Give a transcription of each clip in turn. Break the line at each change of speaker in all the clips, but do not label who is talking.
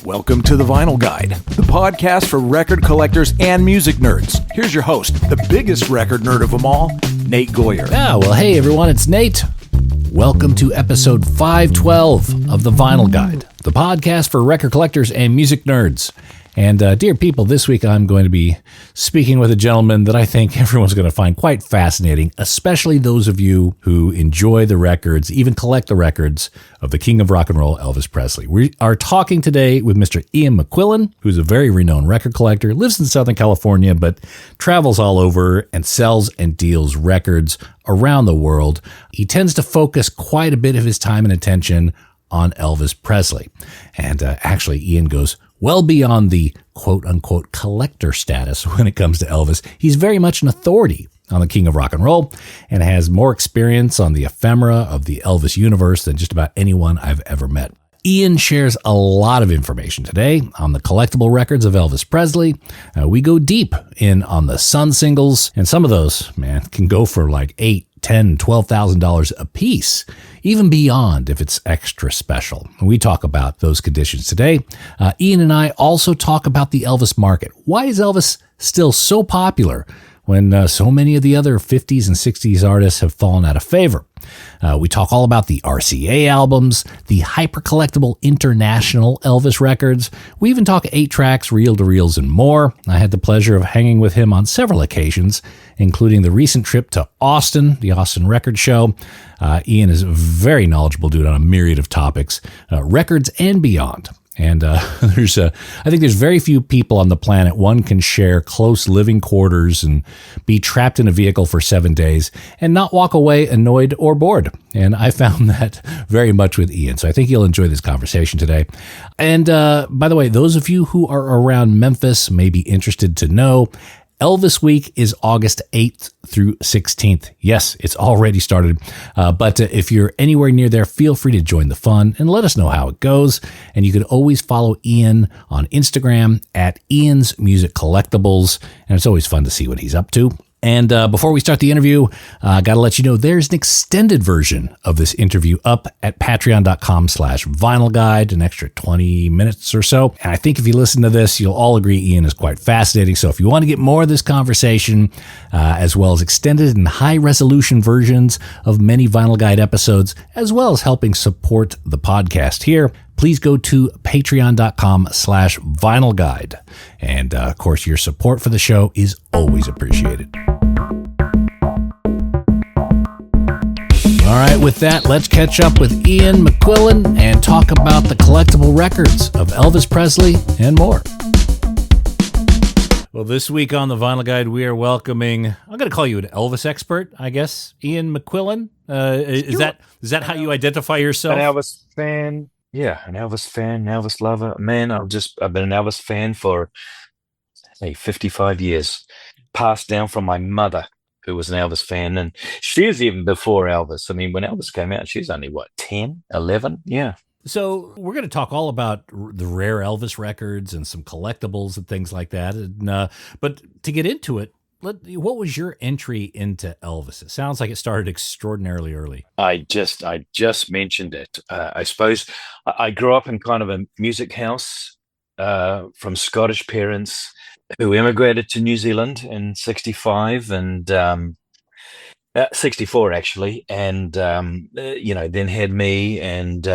Welcome to The Vinyl Guide, the podcast for record collectors and music nerds. Here's your host, the biggest record nerd of them all, Nate Goyer.
Well, hey everyone, it's Nate. Welcome to episode 512 of The Vinyl Guide, the podcast for record collectors and music nerds. And dear people, this week I'm going to be speaking with a gentleman that I think everyone's going to find quite fascinating, especially those of you who enjoy the records, even collect the records of the king of rock and roll, Elvis Presley. We are talking today with Mr. Ian McQuillan, who's a very renowned record collector, lives in Southern California, but travels all over and sells and deals records around the world. He tends to focus quite a bit of his time and attention on Elvis Presley. And actually, Ian goes well beyond the quote-unquote collector status when it comes to Elvis. He's very much an authority on the king of rock and roll and has more experience on the ephemera of the Elvis universe than just about anyone I've ever met. Ian shares a lot of information today on the collectible records of Elvis Presley. We go deep in on the Sun singles, and some of those, man, can go for like $8,000, $10,000, $12,000 a piece, even beyond if it's extra special. We talk about those conditions today. Ian and I also talk about the Elvis market. Why is Elvis still so popular when so many of the other 50s and 60s artists have fallen out of favor? We talk all about the RCA albums, the hyper-collectible international Elvis records. We even talk 8-tracks, reel-to-reels, and more. I had the pleasure of hanging with him on several occasions, including the recent trip to Austin, the Austin Record Show. Ian is a very knowledgeable dude on a myriad of topics, records and beyond. And I think there's very few people on the planet one can share close living quarters and be trapped in a vehicle for 7 days and not walk away annoyed or bored. And I found that very much with Ian. So I think you'll enjoy this conversation today. And by the way, those of you who are around Memphis may be interested to know Elvis Week is August 8th through 16th. Yes, it's already started. But if you're anywhere near there, feel free to join the fun and let us know how it goes. And you can always follow Ian on Instagram at Ian's Music Collectibles. And it's always fun to see what he's up to. And before we start the interview, I got to let you know there's an extended version of this interview up at patreon.com/vinyl guide, an extra 20 minutes or so. And I think if you listen to this, you'll all agree Ian is quite fascinating. So if you want to get more of this conversation, as well as extended and high resolution versions of many Vinyl Guide episodes, as well as helping support the podcast here, please go to patreon.com/vinyl guide. And of course, your support for the show is always appreciated. All right, with that, let's catch up with Ian McQuillan and talk about the collectible records of Elvis Presley and more. Well, this week on the Vinyl Guide, we are welcoming, I'm going to call you an Elvis expert, I guess, Ian McQuillan. Is that how you identify yourself?
An Elvis fan. Yeah, an Elvis fan, an Elvis lover. Man, I've been an Elvis fan for, 55 years. Passed down from my mother, who was an Elvis fan. And she was even before Elvis. I mean, when Elvis came out, she was only, 10, 11? Yeah.
So we're going to talk all about the rare Elvis records and some collectibles and things like that. And, but to get into it, what was your entry into Elvis? It sounds like it started extraordinarily early.
I just mentioned it. I suppose I grew up in kind of a music house from Scottish parents who immigrated to New Zealand in 65 and 64 actually, and then had me. And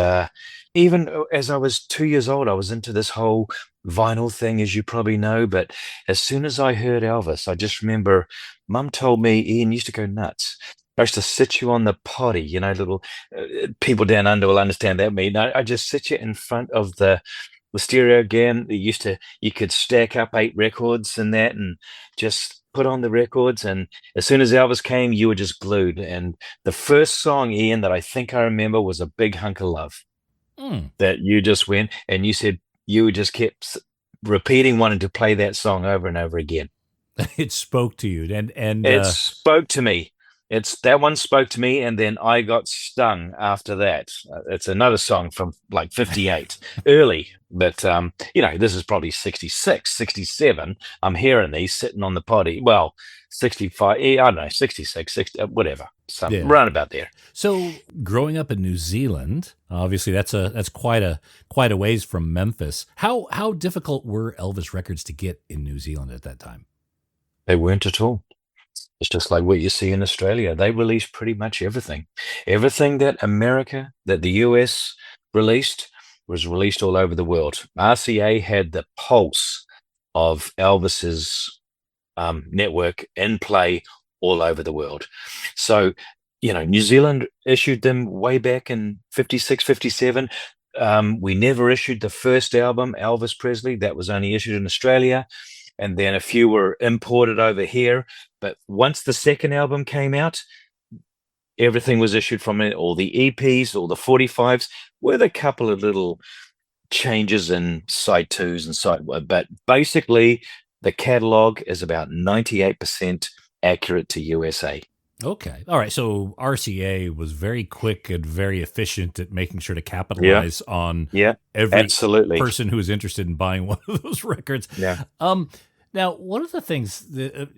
even as I was 2 years old, I was into this whole vinyl thing, as you probably know. But as soon as I heard Elvis, I just remember Mum told me, Ian used to go nuts. I used to sit you on the potty, little people down under will understand that. I just sit you in front of the stereo again. You could stack up 8 records and that, and just put on the records. And as soon as Elvis came, you were just glued. And the first song, Ian, that I think I remember was A Big Hunk of Love. That you just went and you said you just kept repeating, wanting to play that song over and over again.
It spoke to you, and
it spoke to me. It's that one spoke to me, and then I got stung after that. It's another song from like 58, early, but this is probably 66, 67. I'm hearing these sitting on the potty. Well, 65, I don't know, 66, 60, whatever, some
Yeah.
round about there.
So growing up in New Zealand, obviously that's quite a ways from Memphis. How difficult were Elvis records to get in New Zealand at that time?
They weren't at all. It's just like what you see in Australia. They release pretty much everything. Everything that that the US released was released all over the world. RCA had the pulse of Elvis's network in play all over the world. So, New Zealand issued them way back in 56, 57. We never issued the first album, Elvis Presley. That was only issued in Australia. And then a few were imported over here. But once the second album came out, everything was issued from it, all the EPs, all the 45s, with a couple of little changes in side twos and side one. But basically, the catalog is about 98% accurate to USA.
Okay. All right. So RCA was very quick and very efficient at making sure to capitalize on every
absolutely
person who is interested in buying one of those records.
Yeah.
Now, one of the things that,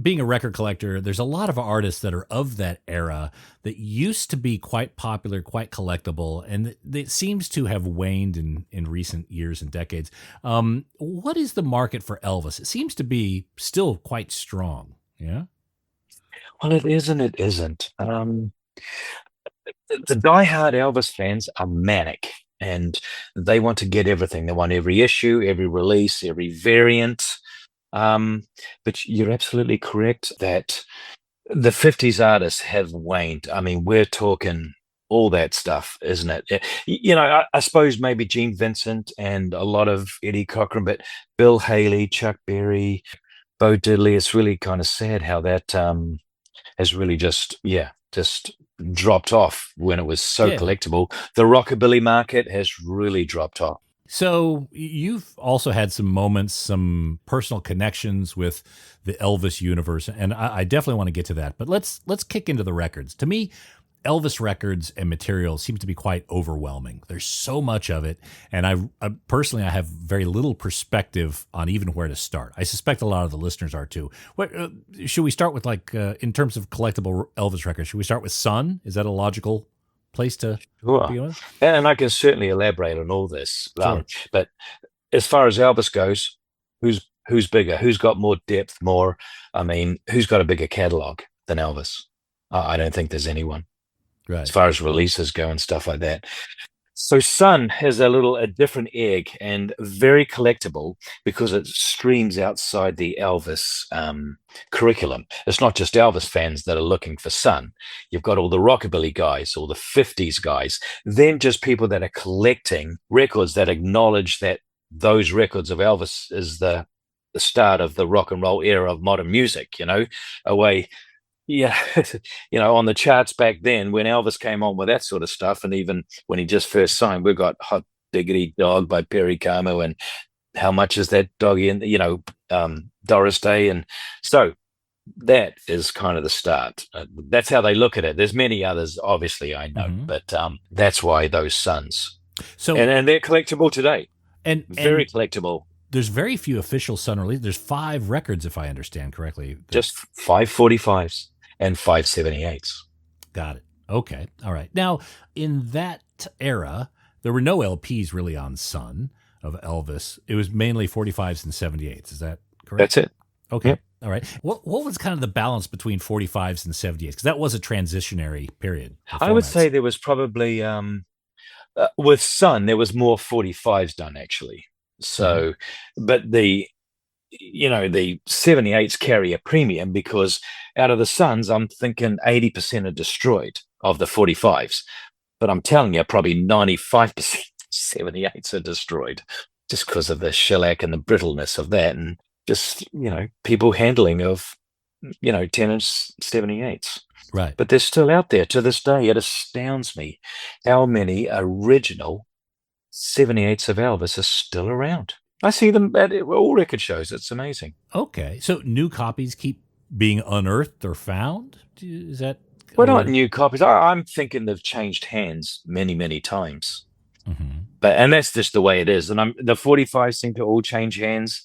being a record collector, there's a lot of artists that are of that era that used to be quite popular, quite collectible, and it seems to have waned in recent years and decades. What is the market for Elvis? It seems to be still quite strong. Yeah.
Well, it is and it isn't. The diehard Elvis fans are manic, and they want to get everything. They want every issue, every release, every variant. But you're absolutely correct that the 50s artists have waned. I mean, we're talking all that stuff, isn't it? I suppose maybe Gene Vincent and a lot of Eddie Cochran, but Bill Haley, Chuck Berry, Bo Diddley. It's really kind of sad how that has really just dropped off when it was so collectible. The rockabilly market has really dropped off.
So you've also had some moments, some personal connections with the Elvis universe, and I definitely want to get to that. But let's kick into the records. To me, Elvis records and material seems to be quite overwhelming. There's so much of it, and I personally have very little perspective on even where to start. I suspect a lot of the listeners are too. What should we start with? In terms of collectible Elvis records, should we start with Sun? Is that a logical place to begin with?
And I can certainly elaborate on all this.
Sure.
But as far as Elvis goes, who's bigger? Who's got more depth? More? I mean, who's got a bigger catalog than Elvis? I don't think there's anyone.
Right.
As far as releases go and stuff like that. So Sun has a different egg and very collectible because it streams outside the Elvis curriculum. It's not just Elvis fans that are looking for Sun. You've got all the rockabilly guys, all the 50s guys, then just people that are collecting records that acknowledge that those records of Elvis is the start of the rock and roll era of modern music, on the charts back then when Elvis came on with that sort of stuff, and even when he just first signed, we've got Hot Diggity Dog by Perry Como, and How Much Is That Doggy, and Doris Day, and so that is kind of the start. That's how they look at it. There's many others, obviously, I know, but that's why those Suns. So and they're collectible today, and very collectible.
There's very few official Sun releases. There's 5 records, if I understand correctly.
Just 5 45s. And 5 78s.
Got it. Okay. All right. Now, in that era, there were no LPs really on Sun of Elvis. It was mainly 45s and 78s. Is that correct?
That's it.
Okay. Yep. All right. What was kind of the balance between 45s and 78s? Because that was a transitionary period.
I would say there was probably, with Sun, there was more 45s done, actually. So, but the 78s carry a premium because out of the Suns, I'm thinking 80% are destroyed of the 45s. But I'm telling you, probably 95% 78s are destroyed just because of the shellac and the brittleness of that. And just, people handling of, 10-inch 78s.
Right.
But they're still out there to this day. It astounds me how many original 78s of Elvis are still around. I see them at all record shows. It's amazing.
Okay. So new copies keep being unearthed or found? Is that
Well, not new copies. I'm thinking they've changed hands many, many times.
Mm-hmm.
And that's just the way it is. And the 45s seem to all change hands.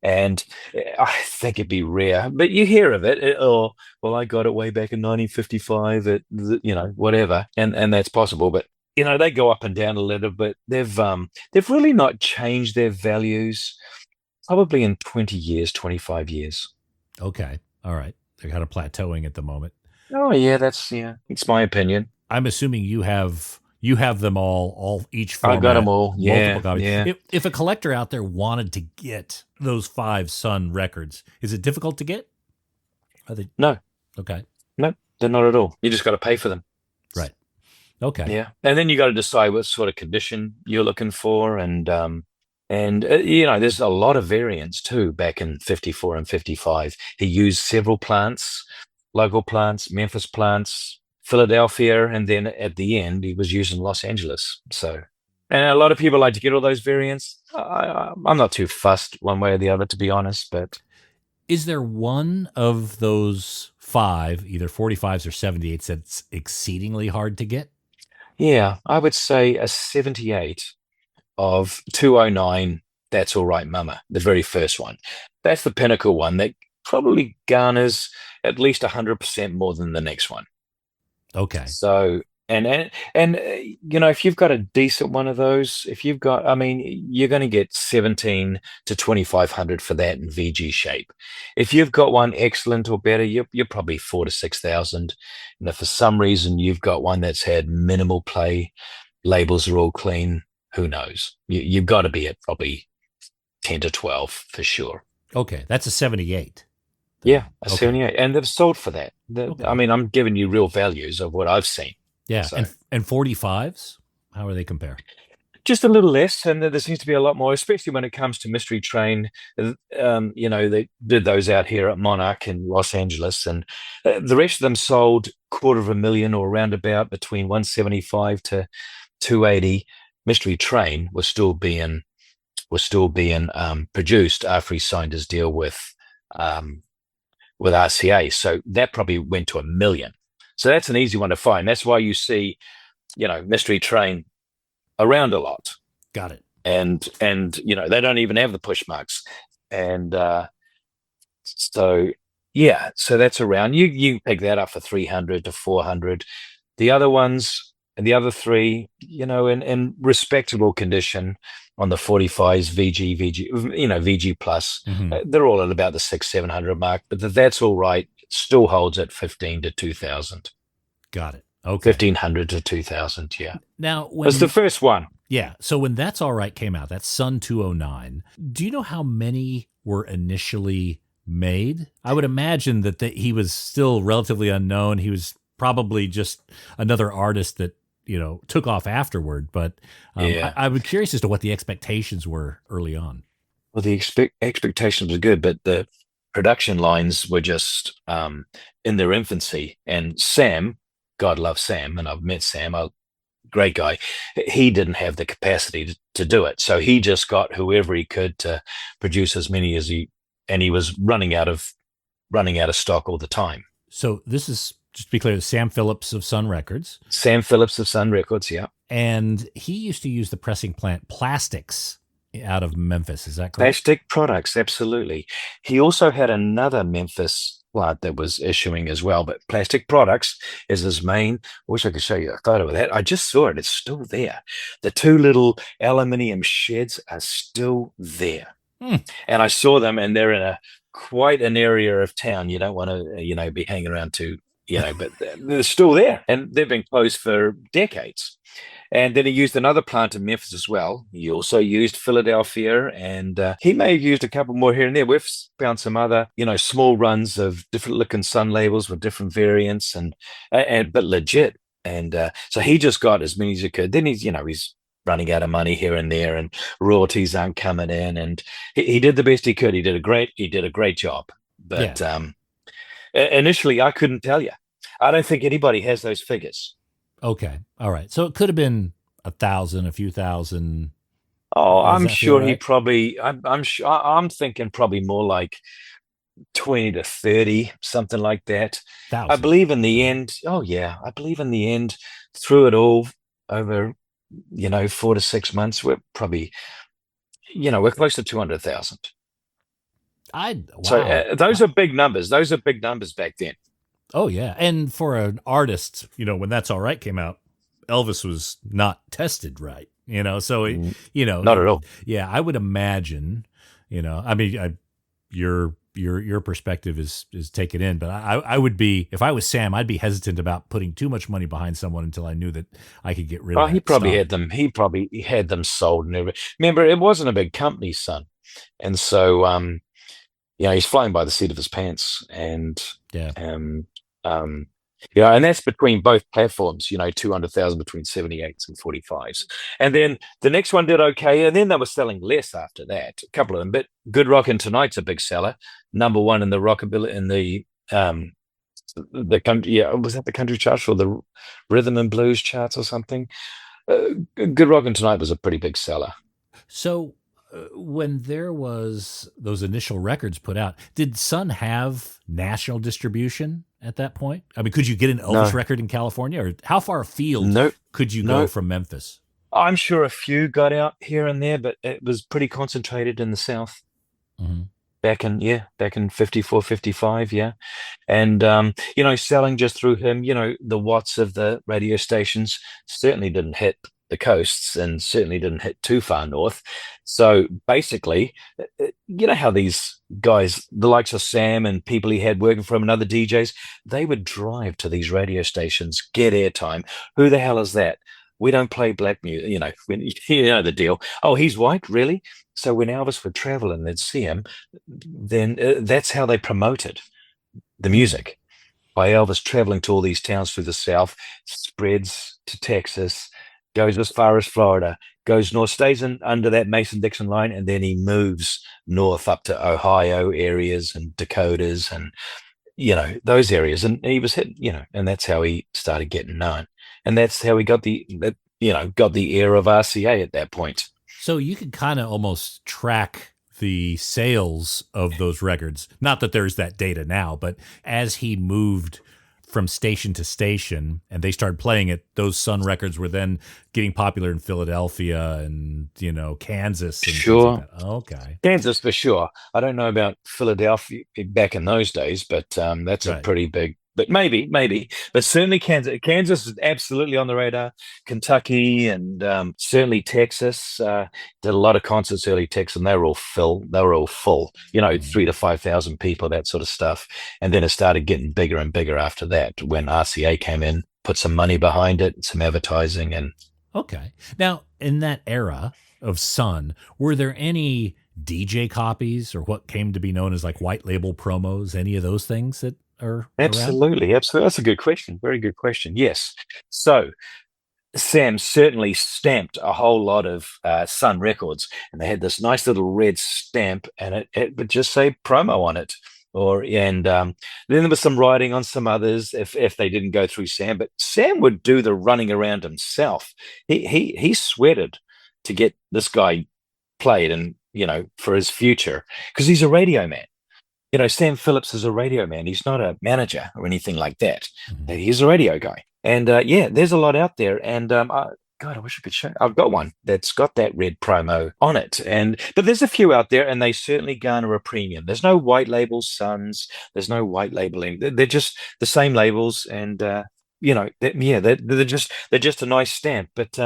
And I think it'd be rare, but you hear of it. Well, I got it way back in 1955 at, whatever. And that's possible. But, they go up and down a little bit. They've really not changed their values probably in 20 years, 25 years.
Okay. All right. They're kind of plateauing at the moment.
Oh, yeah, it's my opinion.
I'm assuming you have them all each format.
I've got them all.
Multiple copies.
Yeah.
If a collector out there wanted to get those 5 Sun records, is it difficult to get?
No.
Okay.
No, they're not at all. You just got to pay for them.
Right. Okay.
Yeah. And then you got to decide what sort of condition you're looking for. And there's a lot of variants too back in 54 and 55. He used several plants, local plants, Memphis plants, Philadelphia, and then at the end he was using Los Angeles. So, and a lot of people like to get all those variants. I'm not too fussed one way or the other, to be honest. But
is there one of those 5, either 45s or 78s, that's exceedingly hard to get?
Yeah, I would say a 78 of 209. That's All Right Mama, the very first one. That's the Pinnacle one that probably garners at least 100% more than the next one.
Okay.
So, and if you've got a decent one of those, you're going to get 17 to 2,500 for that in VG shape. If you've got one excellent or better, you're probably 4,000 to 6,000. And if for some reason you've got one that's had minimal play, labels are all clean, who knows? You've got to be at probably 10 to 12 for sure.
Okay, that's a 78.
Yeah, a 78, and they've sold for that.
Okay.
I'm giving you real values of what I've seen.
Yeah,
so.
and 45s, how are they compare?
Just a little less, and there seems to be a lot more, especially when it comes to Mystery Train. They did those out here at Monarch in Los Angeles, and the rest of them sold $250,000 or around about between 175 to 280. Mystery Train was still being produced after he signed his deal with RCA. So that probably went to $1 million. So that's an easy one to find. That's why you see, Mystery Train around a lot.
Got it.
And they don't even have the push marks. And so that's around. You pick that up for 300 to 400. The other ones and the other 3, in respectable condition on the 45s, VG plus, they're all at about the 600-700 mark, but that's all right. Still holds at 15 to 2,000.
Got it. Okay.
1,500 to 2,000. Yeah.
Now,
that's the first one.
Yeah. So when That's All Right came out, that's Sun 209. Do you know how many were initially made? I would imagine that he was still relatively unknown. He was probably just another artist that took off afterward. But I was curious as to what the expectations were early on.
Well, the expectations were good, but the production lines were just in their infancy. And Sam, God love Sam, and I've met Sam, a great guy. He didn't have the capacity to do it, so he just got whoever he could to produce as many as and he was running out of stock all the time.
So this is, just to be clear, Sam Phillips of Sun Records.
Sam Phillips of Sun Records, yeah.
And he used to use the pressing plant Plastics out of Memphis. Is that correct?
Plastic Products, absolutely. He also had another Memphis plant that was issuing as well, but Plastic Products is his main. I wish I could show you a photo of that. I just saw it. It's still there. The 2 little aluminium sheds are still there. And I saw them, and they're in quite an area of town. You don't want to, be hanging around too, but they're still there, and they've been closed for decades. And then he used another plant in Memphis as well. He also used Philadelphia, and he may have used a couple more here and there. We've found some other, small runs of different looking Sun labels with different variants, and but legit. And so he just got as many as he could. Then he's running out of money here and there, and royalties aren't coming in. And he did the best he could. He did a great job. But initially, I couldn't tell you. I don't think anybody has those figures.
Okay. All right. So it could have been 1,000, a few thousand.
Oh, I'm sure he probably, I'm thinking probably more like 20 to 30, something like that. I
Thousand.
believe in the end, I believe in the end, through it all, over, 4 to 6 months, we're probably, we're close to 200,000. So
Wow.
those are big numbers. Those are big numbers back then.
Oh yeah, and for an artist, when That's All Right came out, Elvis was not tested right. So
Not at all.
yeah, I would imagine. I mean, your perspective is taken in, but I would be, if I was Sam, I'd be hesitant about putting too much money behind someone until I knew that I could get rid of
Oh, he
that
probably
stock.
had them. He probably had them sold and everything. Remember, it wasn't a big company, son, and so he's flying by the seat of his pants, and
Yeah.
um, and that's between both platforms. 200,000 between 78s and 45s, and then the next one did okay, and then they were selling less after that. A couple of them, but Good Rockin' Tonight's a big seller, #1 in the rockabilly in the country. Yeah, was that the country charts or the rhythm and blues charts or something? Good Rockin' Tonight was a pretty big seller.
So when there was those initial records put out, did Sun have national distribution at that point? I mean, could you get an Elvis
No.
record in California, or how far afield
Nope.
could you
No.
go from Memphis?
I'm sure a few got out here and there, but it was pretty concentrated in the South
Mm-hmm.
back in 54, 55, yeah. And, selling just through him, the watts of the radio stations certainly didn't hit the coasts and certainly didn't hit too far north. So basically, you know how these guys, the likes of Sam and people he had working for him and other DJs, they would drive to these radio stations, get airtime. Who the hell is that? We don't play black music, you know the deal. Oh, he's white, really? So when Elvis would travel and they'd see him, then that's how they promoted the music, by Elvis traveling to all these towns through the South, spreads to Texas, goes as far as Florida, goes north, stays under that Mason-Dixon line, and then he moves north up to Ohio areas and Dakotas and, those areas. And he was hit, and that's how he started getting known. And that's how he got the air of RCA at that point.
So you could kind of almost track the sales of those records. Not that there's that data now, but as he moved from station to station and they started playing it, those Sun records were then getting popular in Philadelphia and, Kansas. And
Sure.
Like that. Okay.
Kansas for sure. I don't know about Philadelphia back in those days, but that's
Right.
a pretty big. But maybe, but certainly Kansas. Kansas is absolutely on the radar. Kentucky and certainly Texas did a lot of concerts early Texas, and they were all full. 3,000 to 5,000 people, that sort of stuff. And then it started getting bigger and bigger after that when RCA came in, put some money behind it, some advertising, and
Okay. Now, in that era of Sun, were there any DJ copies or what came to be known as like white label promos? Any of those things that are around?
Absolutely. That's a good question. Very good question. Yes. So Sam certainly stamped a whole lot of Sun records, and they had this nice little red stamp, and it would just say promo on it. Then there was some writing on some others if they didn't go through Sam, but Sam would do the running around himself. He sweated to get this guy played, and for his future, because he's a radio man. Sam Phillips is a radio man. He's not a manager or anything like that.
Mhm.
He's a radio guy. And there's a lot out there. And God, I wish I could show. I've got one that's got that red promo on it. But there's a few out there, and they certainly garner a premium. There's no white label Suns. There's no white labeling. They're just the same labels, and they're just a nice stamp. But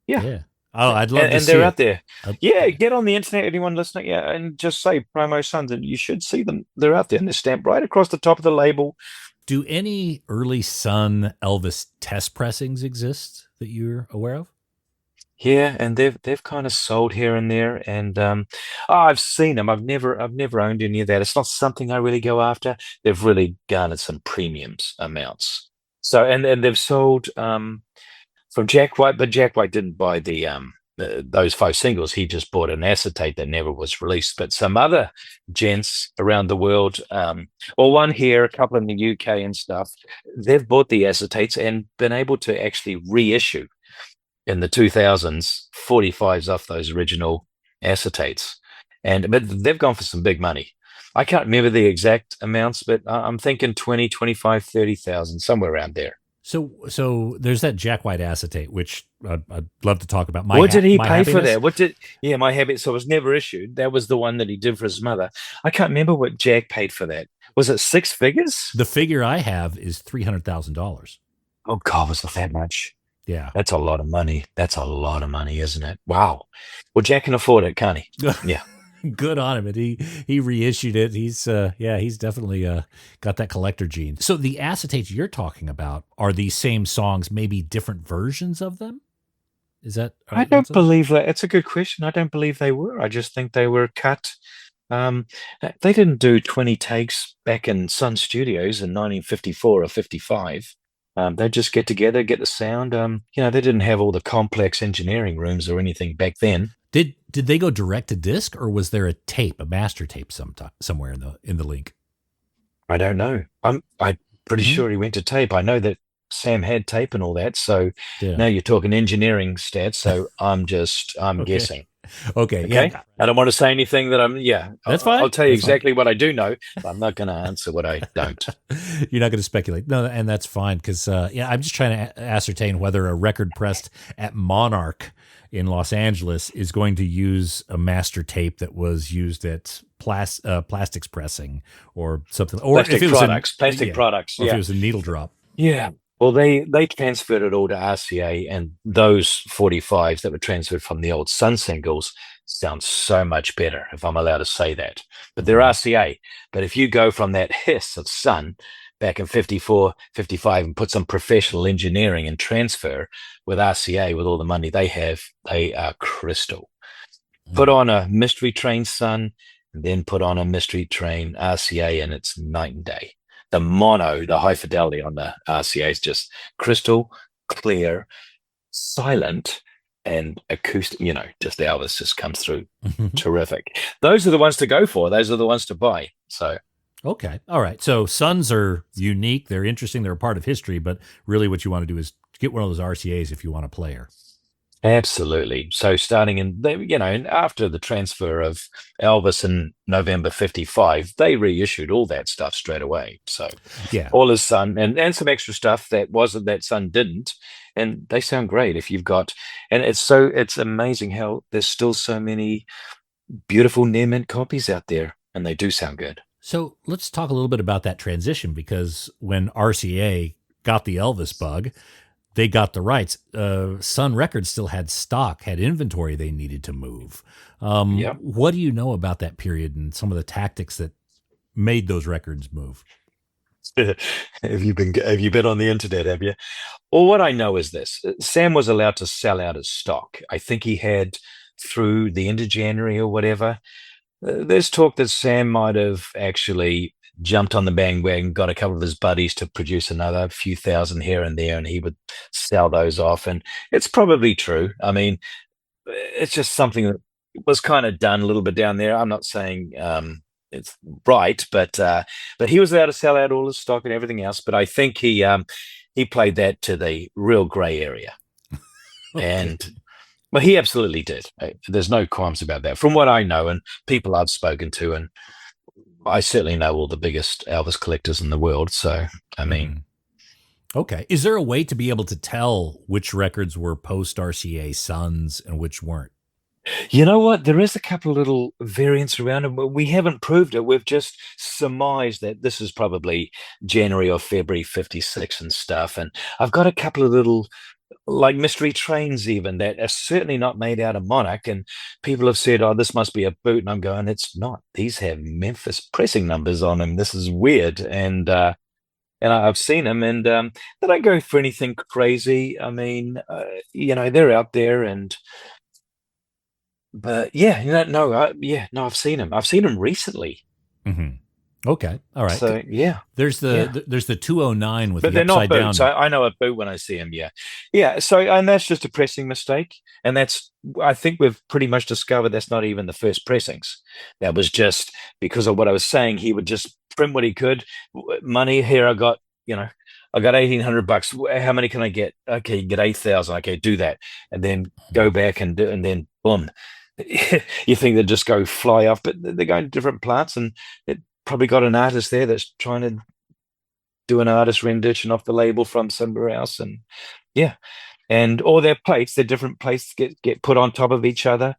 Yeah. Oh, I'd love to
and
see
they're
it.
out there. Yeah, get on the internet, anyone listening, and just say promo Suns, and you should see them. They're out there, and they're stamped right across the top of the label.
Do any early Sun Elvis test pressings exist that you're aware of?
Yeah, and they've kind of sold here and there, and I've seen them. I've never owned any of that. It's not something I really go after. They've really garnered some premiums amounts. So and they've sold from Jack White, but Jack White didn't buy those 5 singles. He just bought an acetate that never was released. But some other gents around the world, one here, a couple in the UK and stuff, they've bought the acetates and been able to actually reissue in the 2000s 45s off those original acetates. But they've gone for some big money. I can't remember the exact amounts, but I'm thinking 20, 25, 30,000, somewhere around there.
So there's that Jack White acetate, which I'd love to talk about.
What did he
my
pay for
happiness?
that? My habit. So it was never issued. That was the one that he did for his mother. I can't remember what Jack paid for that. Was it six figures?
The figure I have is $300,000.
Oh God, was it that much?
Yeah.
That's a lot of money. That's a lot of money, isn't it? Wow. Well, Jack can afford it, can't he? Yeah.
Good on him. And he reissued it. He's definitely got that collector gene. So the acetates you're talking about are these same songs, maybe different versions of them? Is that
I don't believe that. It's a good question. I don't believe they were. I just think they were cut. They didn't do 20 takes back in Sun Studios in 1954 or 55. They just get together, get the sound. They didn't have all the complex engineering rooms or anything back then.
Did they go direct to disc, or was there a master tape somewhere in the link?
I don't know. I'm pretty sure he went to tape. I know that Sam had tape and all that. So now you're talking engineering stats. So I'm guessing.
Okay.
Yeah. I don't want to say anything that
That's fine.
I'll tell you exactly what I do know, but I'm not going to answer what I don't.
You're not going to speculate. No, and that's fine because, I'm just trying to ascertain whether a record pressed at Monarch in Los Angeles is going to use a master tape that was used at plastics pressing or something. Or
plastic
if it was
plastic products.
Or if it was a needle drop.
Yeah. Well, they transferred it all to RCA, and those 45s that were transferred from the old Sun singles sound so much better, if I'm allowed to say that. But they're RCA. But if you go from that hiss of Sun back in 54, 55 and put some professional engineering and transfer with RCA with all the money they have, they are crystal. Put on a Mystery Train Sun, and then put on a Mystery Train RCA, and it's night and day. The mono, the high fidelity on the RCA is just crystal clear, silent, and acoustic. Just Elvis just comes through. Terrific. Those are the ones to go for. Those are the ones to buy. So.
Okay. All right. So Suns are unique. They're interesting. They're a part of history, but really what you want to do is get one of those RCAs if you want a player.
Absolutely. So starting and after the transfer of Elvis in November 55, they reissued all that stuff straight away. So all his Sun and some extra stuff that Sun didn't. And they sound great if you've got, and it's amazing how there's still so many beautiful near mint copies out there, and they do sound good.
So let's talk a little bit about that transition, because when RCA got the Elvis bug, they got the rights. Sun Records still had stock, had inventory they needed to move. What do you know about that period and some of the tactics that made those records move?
Have you been on the internet, have you? Well, what I know is this. Sam was allowed to sell out his stock. I think he had through the end of January or whatever. There's talk that Sam might have actually jumped on the bandwagon, got a couple of his buddies to produce another few thousand here and there, and he would sell those off. And it's probably true. I mean, it's just something that was kind of done a little bit down there. I'm not saying it's right, but he was allowed to sell out all his stock and everything else. But I think he played that to the real gray area. And well, he absolutely did. There's no qualms about that. From what I know and people I've spoken to, and I certainly know all the biggest Elvis collectors in the world. So, I mean.
Okay. Is there a way to be able to tell which records were post-RCA Suns and which weren't?
You know what? There is a couple of little variants around it. We haven't proved it. We've just surmised that this is probably January or February 56 and stuff. And I've got a couple of little like mystery trains even that are certainly not made out of Monarch, and people have said, oh, this must be a boot, and I'm going, it's not. These have Memphis pressing numbers on them. This is weird. And I've seen them, and they don't go for anything crazy. I mean, they're out there, but I've seen them. I've seen them recently.
Mm-hmm. Okay. All right.
So
there's the 209 with
but
the
they're not
upside down.
boots. I know a boot when I see them. Yeah. So, and that's just a pressing mistake. And I think we've pretty much discovered that's not even the first pressings. That was just because of what I was saying. He would just print what he could. Money here. I got $1,800. How many can I get? Okay, you get 8,000. Okay, do that, and then go back and then boom. You think they just go fly off, but they're going to different plants, and it probably got an artist there that's trying to do an artist rendition off the label from somewhere else, and yeah, and all their plates, their different plates get put on top of each other,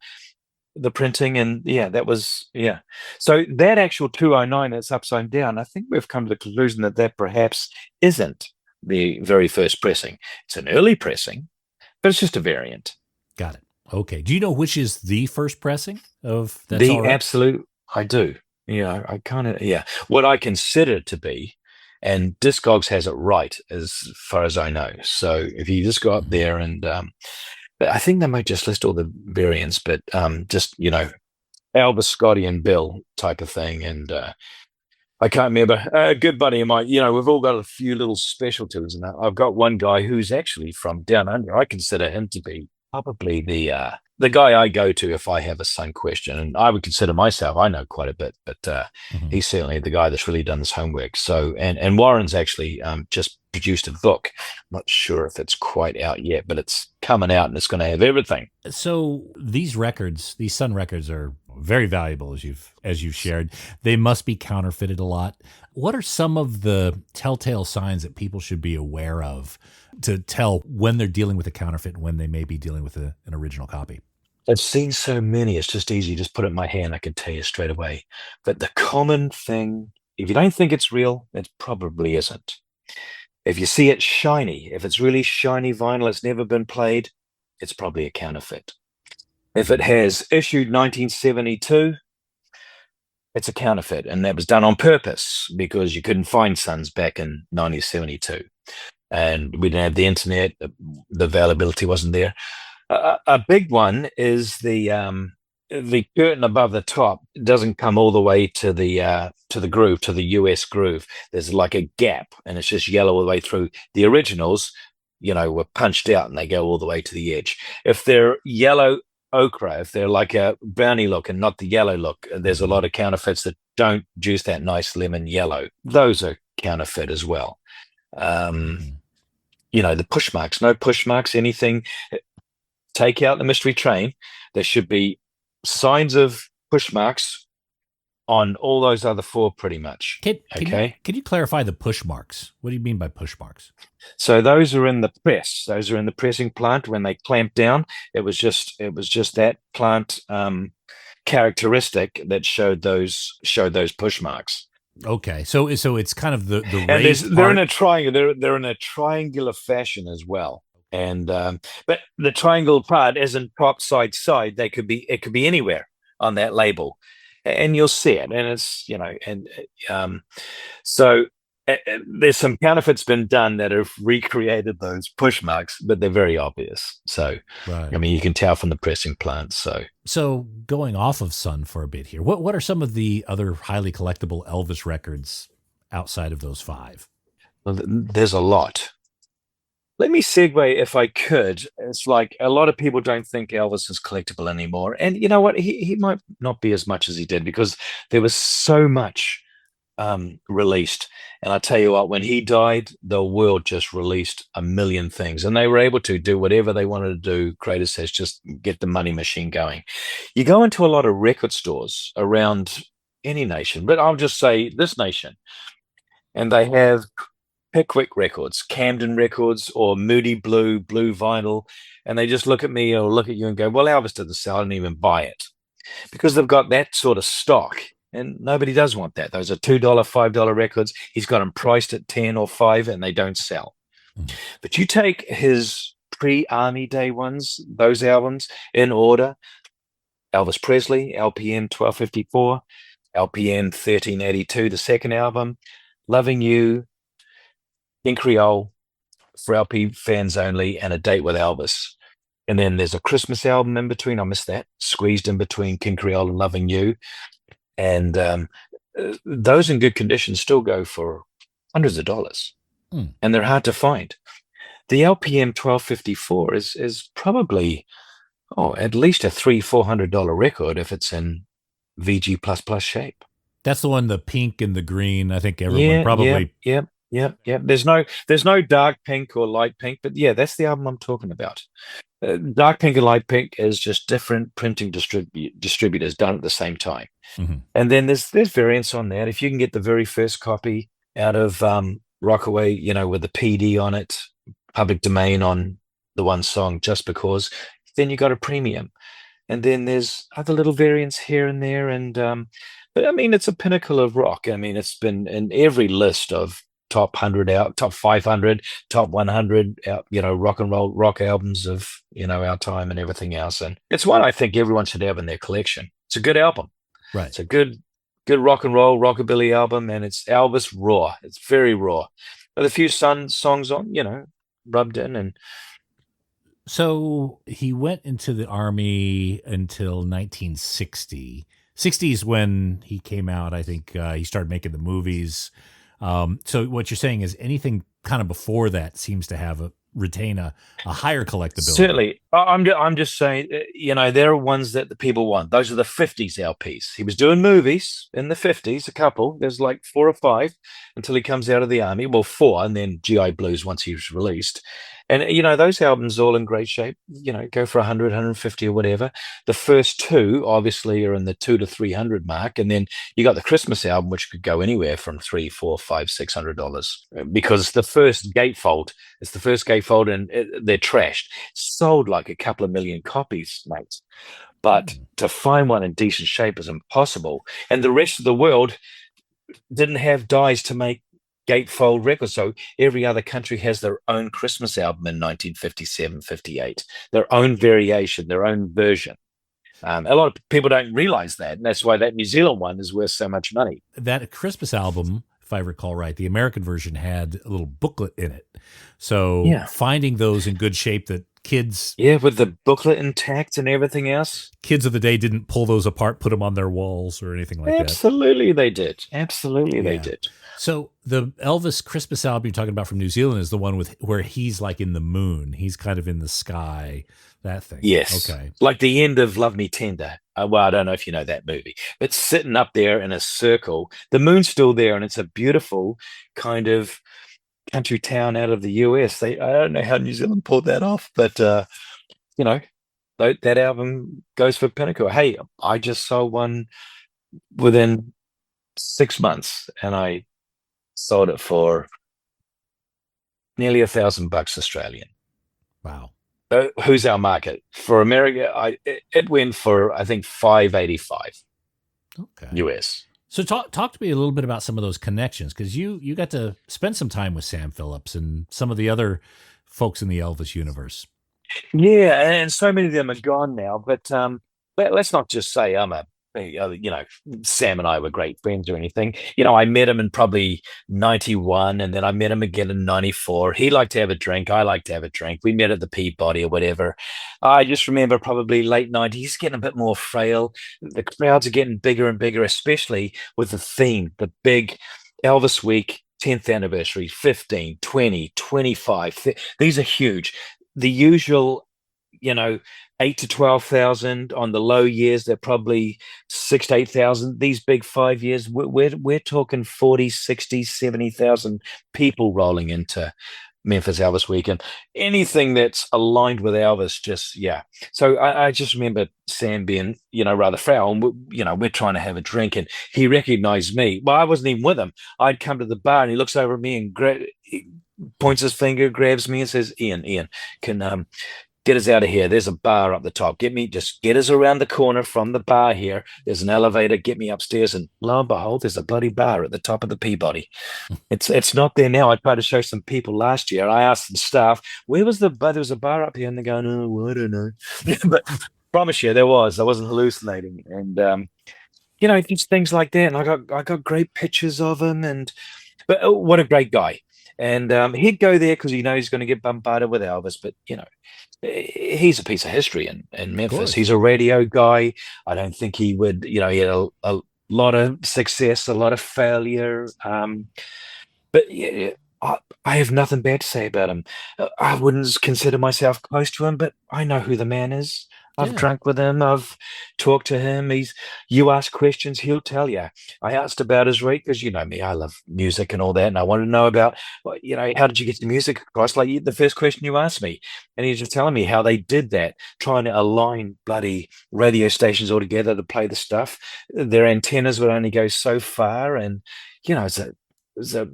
the printing, and yeah, that was yeah. So that actual 209 that's upside down, I think we've come to the conclusion that that perhaps isn't the very first pressing. It's an early pressing, but it's just a variant.
Got it. Okay. Do you know which is the first pressing of That's
The
All Right?
absolute, I do. Yeah, I kind of, yeah. What I consider it to be, and Discogs has it right as far as I know. So if you just go up there and, but I think they might just list all the variants, but just, Elvis, Scotty, and Bill type of thing. And I can't remember. A good buddy of mine, we've all got a few little specialties. And I've got one guy who's actually from down under. I consider him to be probably the guy I go to if I have a Sun question. And I would consider myself, I know quite a bit, but he's certainly the guy that's really done his homework. So, and Warren's actually just produced a book. I'm not sure if it's quite out yet, but it's coming out and it's going to have everything.
So these records, these Sun records, are very valuable, as you've shared. They must be counterfeited a lot. What are some of the telltale signs that people should be aware of to tell when they're dealing with a counterfeit and when they may be dealing with an original copy?
I've seen so many, it's just easy. Just put it in my hand, I can tell you straight away. But the common thing, if you don't think it's real, it probably isn't. If you see it shiny, if it's really shiny vinyl, it's never been played, it's probably a counterfeit. If it has issued 1972, it's a counterfeit, and that was done on purpose because you couldn't find Suns back in 1972, and we didn't have the internet. The availability wasn't there. A big one is the curtain above the top doesn't come all the way to the groove, to the US groove. There's like a gap, and it's just yellow all the way through. The originals, were punched out and they go all the way to the edge. If they're yellow ochre, if they're like a brownie look and not the yellow look, there's a lot of counterfeits that don't juice that nice lemon yellow. Those are counterfeit as well. The push marks, no push marks, anything. Take out the mystery train. There should be signs of push marks on all those other four pretty much.
Can you clarify the push marks? What do you mean by push marks?
So those are in the press. Those are in the pressing plant when they clamp down. It was just that plant characteristic that showed those push marks.
Okay, so it's kind of the
and
raised
they're
part.
in a triangle. They're in a triangular fashion as well. And but the triangle part isn't top side. It could be anywhere on that label, and you'll see it. And it's so there's some counterfeits been done that have recreated those push marks, but they're very obvious. So
Right.
I mean, you can tell from the pressing plant.
So going off of Sun for a bit here, what are some of the other highly collectible Elvis records outside of those five?
Well, there's a lot. Let me segue if I could. It's like a lot of people don't think Elvis is collectible anymore. And you know what? He might not be as much as he did because there was so much released. And I tell you what, when he died, the world just released a million things and they were able to do whatever they wanted to do. Creator says, just get the money machine going. You go into a lot of record stores around any nation, but I'll just say this nation, and they have Pickwick Records, Camden Records, or Moody Blue vinyl, and they just look at me or look at you and go, well, Elvis didn't sell, I didn't even buy it. Because they've got that sort of stock, and nobody does want that. Those are $2, $5 records. He's got them priced at 10 or 5, and they don't sell. But you take his pre-Army Day ones, those albums, in order, Elvis Presley, LPM 1254, LPM 1382, the second album, Loving You, in Creole, for LP fans only, and A Date with Elvis. And then there's a Christmas album in between. I missed that. Squeezed in between King Creole and Loving You. And those in good condition still go for hundreds of dollars. And they're hard to find. The LPM 1254 is probably at least a $300-$400 record if it's in VG++ shape.
That's the one, the pink and the green. I think everyone probably
Yeah, yeah. There's no dark pink or light pink, but yeah, that's the album I'm talking about. Dark pink and light pink is just different printing distributors done at the same time.
Hmm.
And then there's variants on that. If you can get the very first copy out of Rockaway, with the PD on it, public domain on the one song, just because, then you got a premium. And then there's other little variants here and there. And but I mean, it's a pinnacle of rock. I mean, it's been in every list of top 100 out, top 500, top 100 out, rock and roll rock albums of our time and everything else. And it's one I think everyone should have in their collection. It's a good album.
Right.
It's a good rock and roll rockabilly album, and it's Elvis raw. It's very raw, with a few Sun songs on, rubbed in. And
So he went into the army until 1960. 60 is when he came out. I think he started making the movies. So what you're saying is anything kind of before that seems to have retain a higher collectability.
certainly, I'm just saying, there are ones that the people want. Those are the 50s LPs. He was doing movies in the 50s, a couple. There's like 4 or 5 until he comes out of the army. Well, 4, and then GI Blues once he was released. And those albums all in great shape. Go for 100, 150 or whatever. The first 2 obviously are in the 2 to 300 mark, and then you got the Christmas album, which could go anywhere from $3, $4, $5, $600, because the first gatefold. It's the first gatefold, and they're trashed. Sold like a couple of million copies, mate. But to find one in decent shape is impossible. And the rest of the world didn't have dies to make gatefold records. So every other country has their own Christmas album in 1957, 58, their own variation, their own version. A lot of people don't realize that. And that's why that New Zealand one is worth so much money.
That Christmas album, if I recall right, the American version had a little booklet in it. So
Yeah.
finding those in good shape that kids
Yeah, with the booklet intact and everything else.
kids of the day didn't pull those apart, put them on their walls or anything like that.
Absolutely they did. Absolutely they
Yeah.
did.
So the Elvis Christmas album you're talking about from New Zealand is the one with where he's like in the moon. He's kind of in the sky, that thing.
Yes.
Okay.
Like the end of Love Me Tender. Well, I don't know if you know that movie, but sitting up there in a circle, the moon's still there, and it's a beautiful kind of country town out of the US. I don't know how New Zealand pulled that off, but that album goes for Pinnacle. Hey, I just sold one within 6 months, and I sold it for nearly $1,000 Australian.
Wow.
Who's our market for America? It went for, I think, $585
Okay.
US.
So talk to me a little bit about some of those connections, because you got to spend some time with Sam Phillips and some of the other folks in the Elvis universe.
Yeah, and so many of them are gone now. But let's not just say Sam and I were great friends or anything. I met him in probably 91, and then I met him again in 94. He liked to have a drink. I liked to have a drink. We met at the Peabody or whatever. I just remember probably late 90s, he's getting a bit more frail. The crowds are getting bigger and bigger, especially with the theme, the big Elvis Week, 10th anniversary, 15, 20, 25. These are huge. The usual, 8 to 12,000 on the low years. They're probably 6 to 8,000. These big 5 years, we're talking 40, 60, 70,000 people rolling into Memphis Elvis Weekend. Anything that's aligned with Elvis, just yeah. So I just remember Sam being, rather frail, and we're trying to have a drink, and he recognized me. Well, I wasn't even with him. I'd come to the bar, and he looks over at me and points his finger, grabs me, and says, Ian, can get us out of here. There's a bar up the top. Just get us around the corner from the bar here. There's an elevator. Get me upstairs. And lo and behold, there's a bloody bar at the top of the Peabody. It's not there now. I tried to show some people last year. I asked some staff, where was the bar? There was a bar up here, and they're going, oh, well, I don't know. But promise you, there was. I wasn't hallucinating. And just things like that. And I got great pictures of him. But what a great guy. And he'd go there because he knows he's going to get bombarded with Elvis. But he's a piece of history in Memphis. He's a radio guy. I don't think he would. He had a lot of success, a lot of failure. But yeah, I have nothing bad to say about him. I wouldn't consider myself close to him, but I know who the man is. I've drunk with him. I've talked to him. You ask questions, he'll tell you. I asked about his week because you know me, I love music and all that, and I wanted to know about, well, how did you get the music across? Like the first question you asked me, and he's just telling me how they did that, trying to align bloody radio stations all together to play the stuff. Their antennas would only go so far, and it's a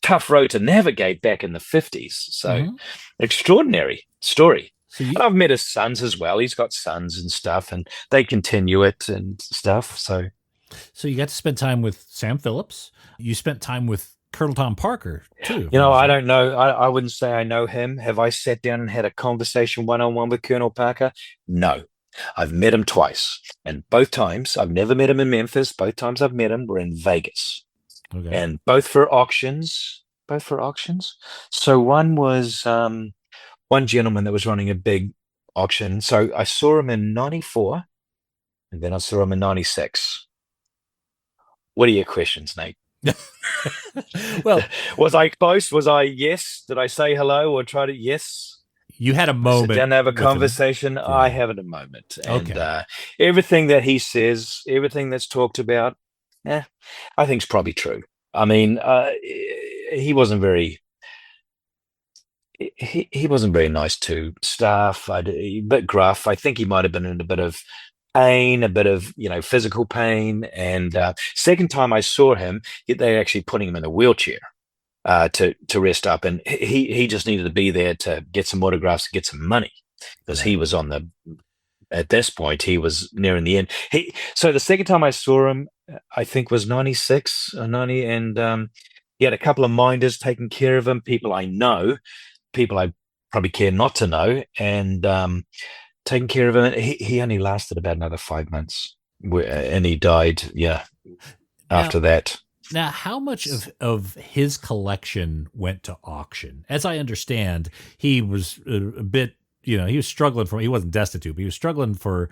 tough road to navigate back in the 50s. So extraordinary story.
So
and I've met his sons as well. He's got sons and stuff, and they continue it and stuff. So
you got to spend time with Sam Phillips. You spent time with Colonel Tom Parker too.
I don't know. I wouldn't say I know him. Have I sat down and had a conversation one-on-one with Colonel Parker? No. I've met him twice, and both times, I've never met him in Memphis. Both times I've met him were in Vegas.
Okay.
And both for auctions. So one was one gentleman that was running a big auction. So I saw him in 94, and then I saw him in 96. What are your questions, Nate?
Well,
was I close? Was I yes? Did I say hello or try to yes?
You had a moment.
Sit down and have a conversation.
Yeah.
I have it a moment. And
Okay.
Everything that he says, everything that's talked about, I think is probably true. I mean, he wasn't very nice to staff. A bit gruff. I think he might have been in a bit of pain, a bit of physical pain. And second time I saw him, they actually putting him in a wheelchair to rest up, and he just needed to be there to get some autographs, to get some money, because he was at this point he was nearing the end. So the second time I saw him, I think was 96 or 90, and he had a couple of minders taking care of him, people I know, people I probably care not to know, and taking care of him. He only lasted about another 5 months, and he died after that.
Now, how much of his collection went to auction? As I understand, he was a bit, he was struggling he wasn't destitute, but he was struggling to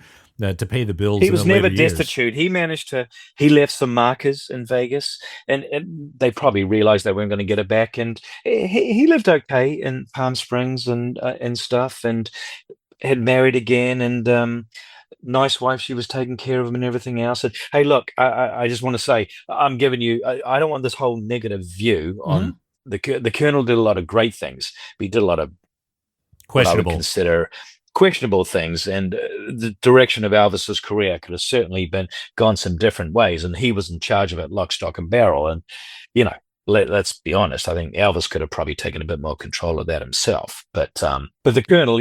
pay the bills.
He was never destitute. He he left some markers in Vegas, and they probably realized they weren't going to get it back. And he lived okay in Palm Springs and stuff, and had married again, and nice wife. She was taking care of him and everything else. And hey, look, I just want to say, I'm giving you, I don't want this whole negative view on the Colonel. Did a lot of great things, but he did a lot of questionable, what I would consider questionable things, and the direction of Elvis's career could have certainly gone some different ways, and he was in charge of it, lock, stock, and barrel. And let's be honest, I think Elvis could have probably taken a bit more control of that himself. But the Colonel,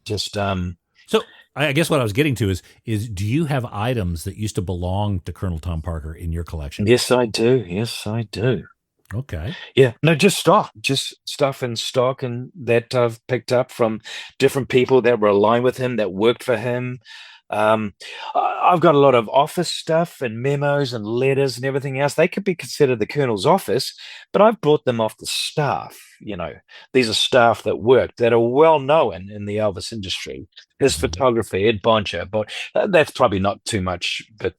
just
so. I guess what I was getting to is do you have items that used to belong to Colonel Tom Parker in your collection?
Yes, I do.
Okay.
Yeah, no, just stuff in stock, and that I've picked up from different people that were aligned with him, that worked for him. I've got a lot of office stuff and memos and letters and everything else. They could be considered the Colonel's office, but I've brought them off the staff. These are staff that work, that are well known in the Elvis industry. His photographer, Ed Boncher, but that's probably not too much. But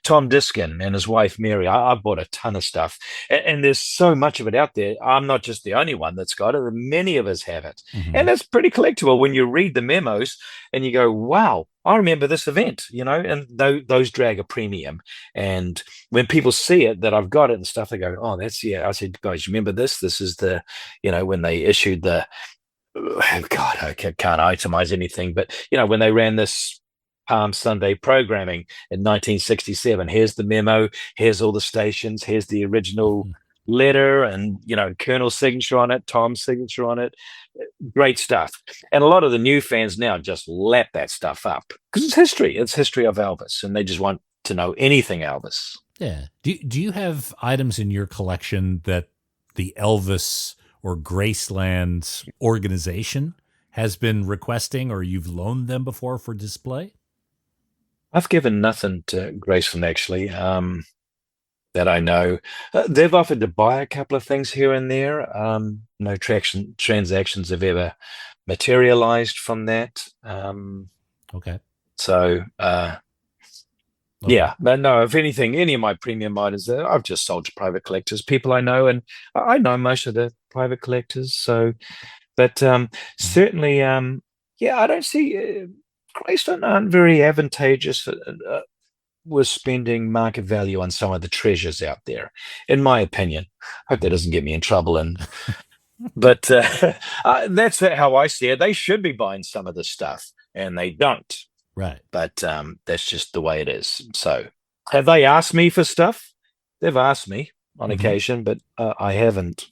Tom Diskin and his wife, Mary, I've bought a ton of stuff. And there's so much of it out there. I'm not just the only one that's got it. Many of us have it. And it's pretty collectible when you read the memos and you go, wow, I remember this event, and those drag a premium. And when people see it, that I've got it and stuff, they go, oh, that's, I said, guys, remember this? This is the, when they issued the, God, I can't itemize anything, but when they ran this Palm Sunday programming in 1967, here's the memo, here's all the stations, here's the original letter, and Colonel's signature on it, Tom's signature on it. Great stuff. And a lot of the new fans now just lap that stuff up because it's history. It's history of Elvis, and they just want to know anything Elvis.
Yeah. Do you have items in your collection that the Elvis or Graceland organization has been requesting, or you've loaned them before for display?
I've given nothing to Graceland, actually, that I know. They've offered to buy a couple of things here and there. No transactions have ever materialized from that.
Okay.
So, yeah, but no, if anything, any of my premium items that I've just sold to private collectors, people I know, and I know most of the private collectors. So, but certainly, Yeah, I don't see Graceland aren't very advantageous with spending market value on some of the treasures out there, in my opinion. Hope that doesn't get me in trouble. But that's how I see it. They should be buying some of this stuff, and they don't.
Right.
But that's just the way it is. So, have they asked me for stuff? They've asked me on occasion, but I haven't.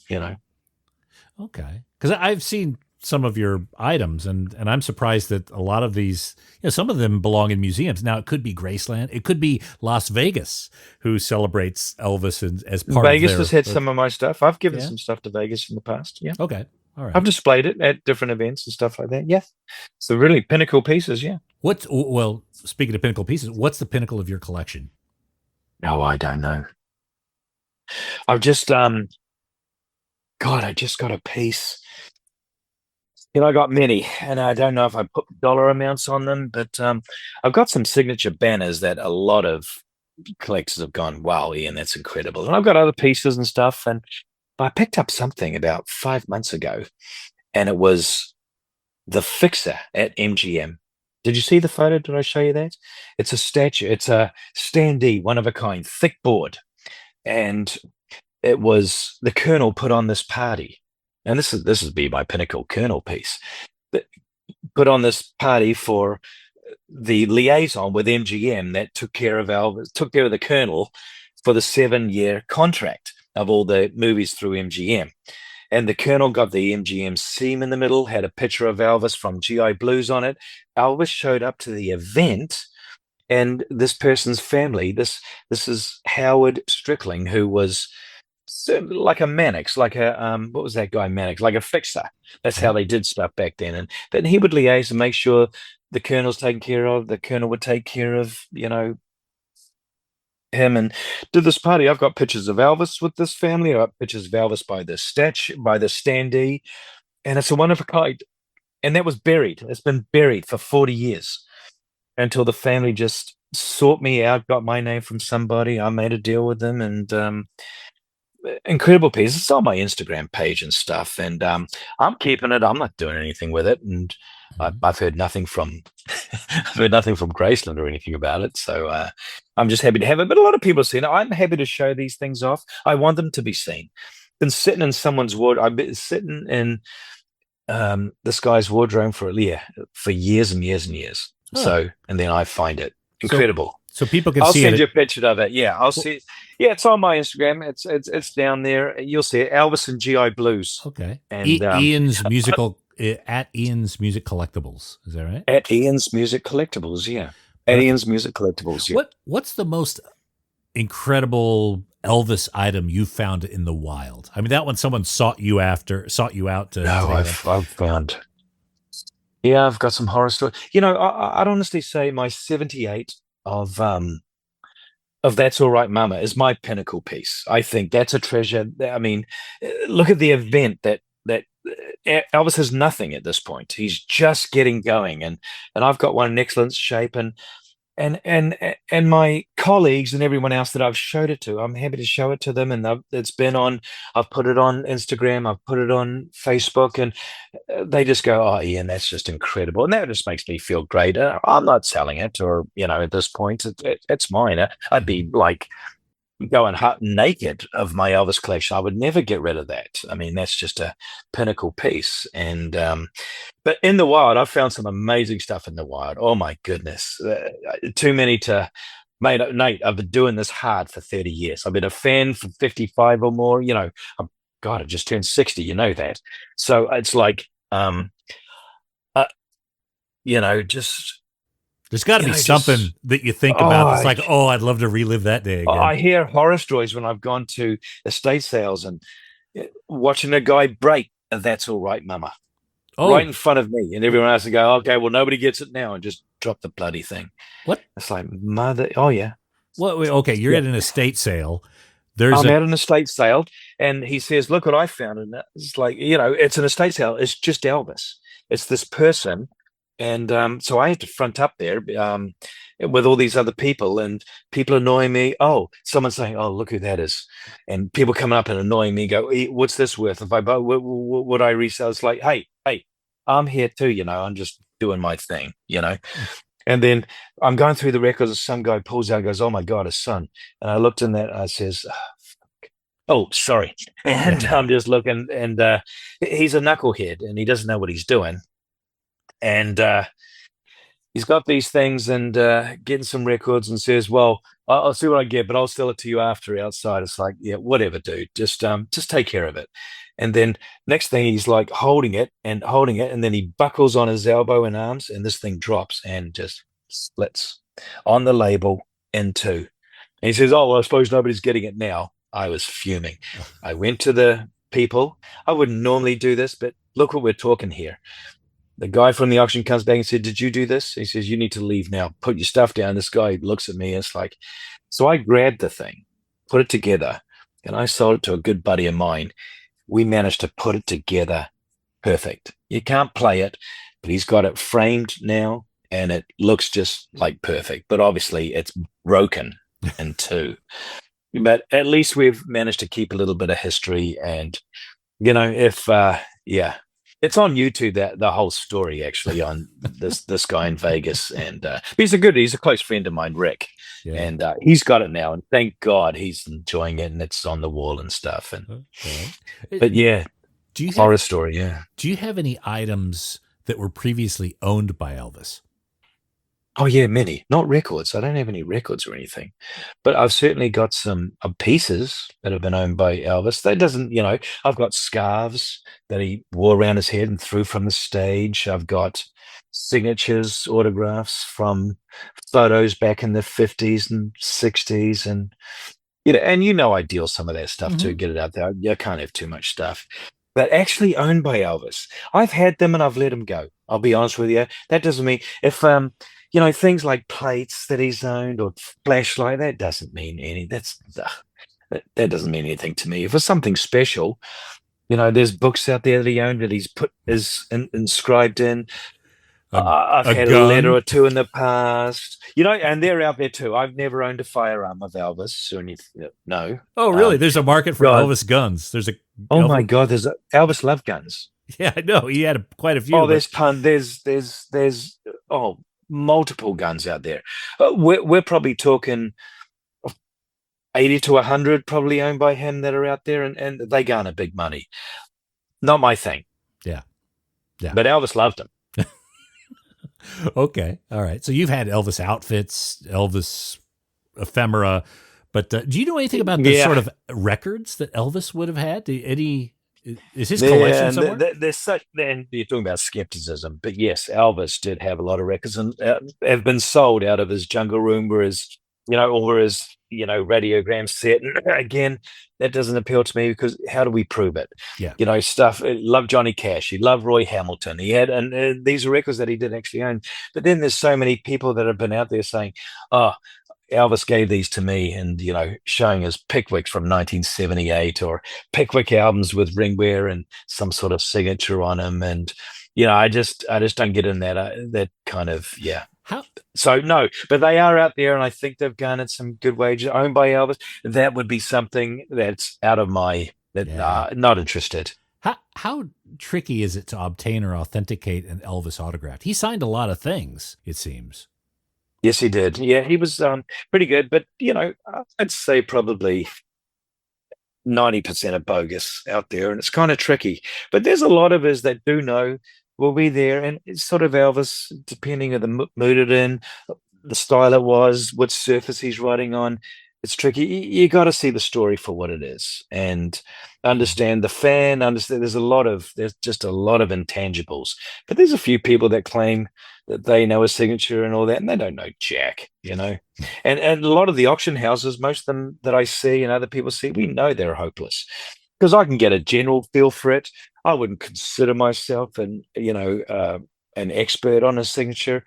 Okay. Because I've seen some of your items, and I'm surprised that a lot of these, some of them belong in museums. Now, it could be Graceland. It could be Las Vegas, who celebrates Elvis as part
Vegas
of their...
has had some of my stuff. I've given
Yeah?
some stuff to Vegas in the past. Yeah.
Okay. All right.
I've displayed it at different events and stuff like that. Yeah. So really Pinnacle pieces. Yeah.
Well, speaking of Pinnacle pieces, what's the pinnacle of your collection?
No, I don't know. I've just, God, I just got a piece. I got many, and I don't know if I put dollar amounts on them, but I've got some signature banners that a lot of collectors have gone, wow, Ian, that's incredible. And I've got other pieces and stuff, and I picked up something about 5 months ago, and it was the fixer at MGM. Did you see the photo? Did I show you that? It's a statue. It's a standee, one of a kind, thick board. And it was the Colonel put on this party. And this would be my Pinnacle Colonel piece. Put on this party for the liaison with MGM that took care of the Colonel for the 7-year contract of all the movies through MGM. And the Colonel got the MGM seam in the middle, had a picture of Elvis from GI Blues on it. Elvis showed up to the event, and this person's family, this is Howard Strickling, who was like a Mannix, like a what was that guy Mannix, like a fixer. That's how they did stuff back then. And then he would liaise and make sure the Colonel's taken care of. The Colonel would take care of, him, and did this party. I've got pictures of Elvis with this family. I've got pictures of Elvis by the standee, and it's a one of a kind. And that was buried. It's been buried for 40 years until the family just sought me out, got my name from somebody. I made a deal with them, and incredible piece. It's on my Instagram page and stuff, and I'm keeping it. I'm not doing anything with it, and I've heard nothing from Graceland or anything about it. So I'm just happy to have it. But a lot of people have seen it. I'm happy to show these things off. I want them to be seen. Been sitting in someone's wardrobe. I've been sitting in this guy's wardrobe for years and years and years.
Huh.
So, and then I find it incredible.
So people can
I'll
see it.
I'll send you a picture of it. Yeah, I'll see it. Yeah, it's on my Instagram. It's down there. You'll see it. Elvis and GI Blues.
Okay.
And
Ian's musical at Ian's Music Collectibles. Is that right?
At Ian's Music Collectibles. Yeah. At Ian's Music Collectibles. Yeah.
What's the most incredible Elvis item you found in the wild? I mean, that one someone sought you out to.
No, I've found. Yeah, I've got some horror stories. I'd honestly say my 78 of That's All Right Mama is my Pinnacle piece. I think that's a treasure. I mean, look at the event that Elvis has nothing at this point. He's just getting going, and I've got one in excellent shape, and my colleagues and everyone else that I've showed it to, I'm happy to show it to them. And I've put it on Instagram, I've put it on Facebook, and they just go, "Oh, Ian, that's just incredible," and that just makes me feel great. I'm not selling it, or at this point, it's mine. I'd be like going hot naked of my Elvis collection. I would never get rid of that. I mean, that's just a Pinnacle piece. And but in the wild, I've found some amazing stuff in the wild. Oh my goodness, too many to. Mate, Nate, I've been doing this hard for 30 years. I've been a fan for 55 or more. God, I just turned 60. You know that. So it's like, just.
There's got to be something that you think about. It's like, I'd love to relive that day again.
I hear horror stories when I've gone to estate sales and watching a guy break a That's All Right Mama right in front of me, and everyone else to go, "Okay, well, nobody gets it now," and just drop the bloody thing.
What?
It's like, mother. Oh yeah.
Well, okay, you're at an estate sale. I'm
at an estate sale, and he says, "Look what I found," and it's like, it's an estate sale. It's just Elvis. It's this person. And so I had to front up there with all these other people, and people annoying me. Oh, someone's saying, "Oh, look who that is," and people coming up and annoying me. Go, "What's this worth? If I buy, would I resell?" It's like, hey, I'm here too. I'm just doing my thing, And then I'm going through the records, and some guy pulls out and goes, "Oh my God, a Sun." And I looked in that and I says, "Oh, sorry." And I'm just looking, and he's a knucklehead and he doesn't know what he's doing. And he's got these things and getting some records and says, "Well, I'll see what I get, but I'll sell it to you after outside." It's like, yeah, whatever, dude. Just take care of it. And then next thing he's like holding it, and then he buckles on his elbow and arms, and this thing drops and just splits on the label in two. And he says, "Oh, well, I suppose nobody's getting it now." I was fuming. I went to the people. I wouldn't normally do this, but look what we're talking here. The guy from the auction comes back and said, "Did you do this?" He says, "You need to leave now. Put your stuff down." This guy looks at me. And it's like, so I grabbed the thing, put it together, and I sold it to a good buddy of mine. We managed to put it together perfect. You can't play it, but he's got it framed now, and it looks just like perfect. But obviously, it's broken in two. But at least we've managed to keep a little bit of history. And, if, it's on YouTube, that the whole story actually on this guy in Vegas. And he's a close friend of mine, Rick. Yeah. And he's got it now. And thank God he's enjoying it, and it's on the wall and stuff. And But yeah, horror story, yeah.
Do you have any items that were previously owned by Elvis?
Oh, yeah, many. Not records. I don't have any records or anything. But I've certainly got some pieces that have been owned by Elvis. That doesn't, I've got scarves that he wore around his head and threw from the stage. I've got signatures, autographs from photos back in the 50s and 60s. And, I deal some of that stuff too, get it out there. I can't have too much stuff. But actually owned by Elvis. I've had them and I've let them go. I'll be honest with you. That doesn't mean if... things like plates that he's owned or flashlight, that doesn't mean anything. That doesn't mean anything to me. If it's something special, there's books out there that he owned that he's put inscribed in. I've had a letter or two in the past, and they're out there too. I've never owned a firearm of Elvis or anything. No.
Oh, really? There's a market for Elvis guns. There's a.
Oh my God! Elvis loved guns.
Yeah, I know. He had quite a few.
Oh, there's multiple guns out there. We're probably talking 80 to 100 probably owned by him that are out there, and they garner big money. Not my thing.
Yeah.
But Elvis loved them.
Okay. All right. So you've had Elvis outfits, Elvis ephemera, but do you know anything about the sort of records that Elvis would have had? Is his collection somewhere?
There's such. Then you're talking about skepticism, but yes, Elvis did have a lot of records, and have been sold out of his jungle room, or his radiogram set. And again, that doesn't appeal to me, because how do we prove it?
Yeah,
stuff. Loved Johnny Cash. He loved Roy Hamilton. He had, and these are records that he did actually own. But then there's so many people that have been out there saying, "Oh, Elvis gave these to me," and showing us Pickwick from 1978, or Pickwick albums with ringwear and some sort of signature on them. And I just don't get in that kind of
How?
So no, but they are out there, and I think they've garnered some good wages. Owned by Elvis, that would be something that's out of my not interested.
How tricky is it to obtain or authenticate an Elvis autograph? He signed a lot of things, it seems.
Yes, he did. Yeah, he was pretty good, but I'd say probably 90% are bogus out there, and it's kind of tricky. But there's a lot of us that do know will be there, and it's sort of Elvis, depending on the mood it in, the style it was, what surface he's writing on. It's tricky. You got to see the story for what it is, and understand the fan. Understand there's just a lot of intangibles. But there's a few people that claim that they know a signature and all that, and they don't know jack. And a lot of the auction houses, most of them that I see and other people see, we know they're hopeless, because I can get a general feel for it. I wouldn't consider myself an expert on a signature.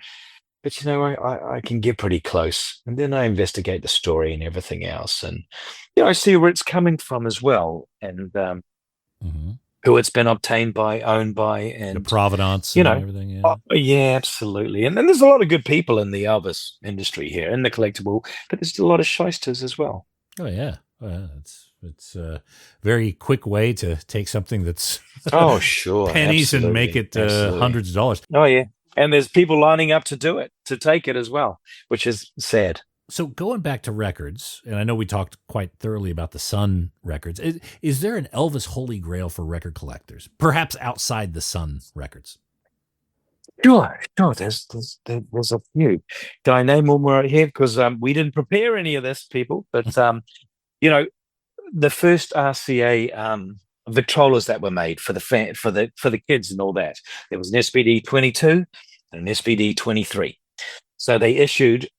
But I can get pretty close, and then I investigate the story and everything else, and I see where it's coming from as well, and who it's been obtained by, owned by, and
the provenance, and everything. Yeah.
Yeah, absolutely. And then there's a lot of good people in the Elvis industry here, in the collectible, but there's a lot of shysters as well.
Oh yeah, it's a very quick way to take something that's
sure
pennies and make it hundreds of dollars.
Oh yeah. and there's people lining up to do it, to take it as well, which is sad.
So going back to records, and I know we talked quite thoroughly about the Sun records. Is there an Elvis holy grail for record collectors, perhaps outside the Sun records?
Sure. There's a few. Can I name one right here? Because we didn't prepare any of this, people. But you know, the first RCA Victrolas that were made for the kids and all that. There was an SPD 22 and an SPD 23. So they issued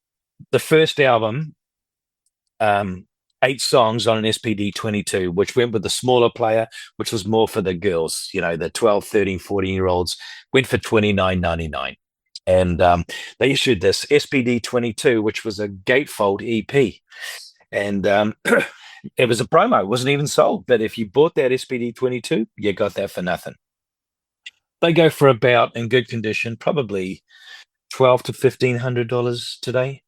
the first album, 8 songs on an SPD 22, which went with the smaller player, which was more for the girls, the 12, 13, 14-year-olds, went for $29.99. And they issued this SPD 22, which was a gatefold EP. And it was a promo. It wasn't even sold. But if you bought that SPD 22, you got that for nothing. They go for about, in good condition, probably $1,200 to $1,500 today.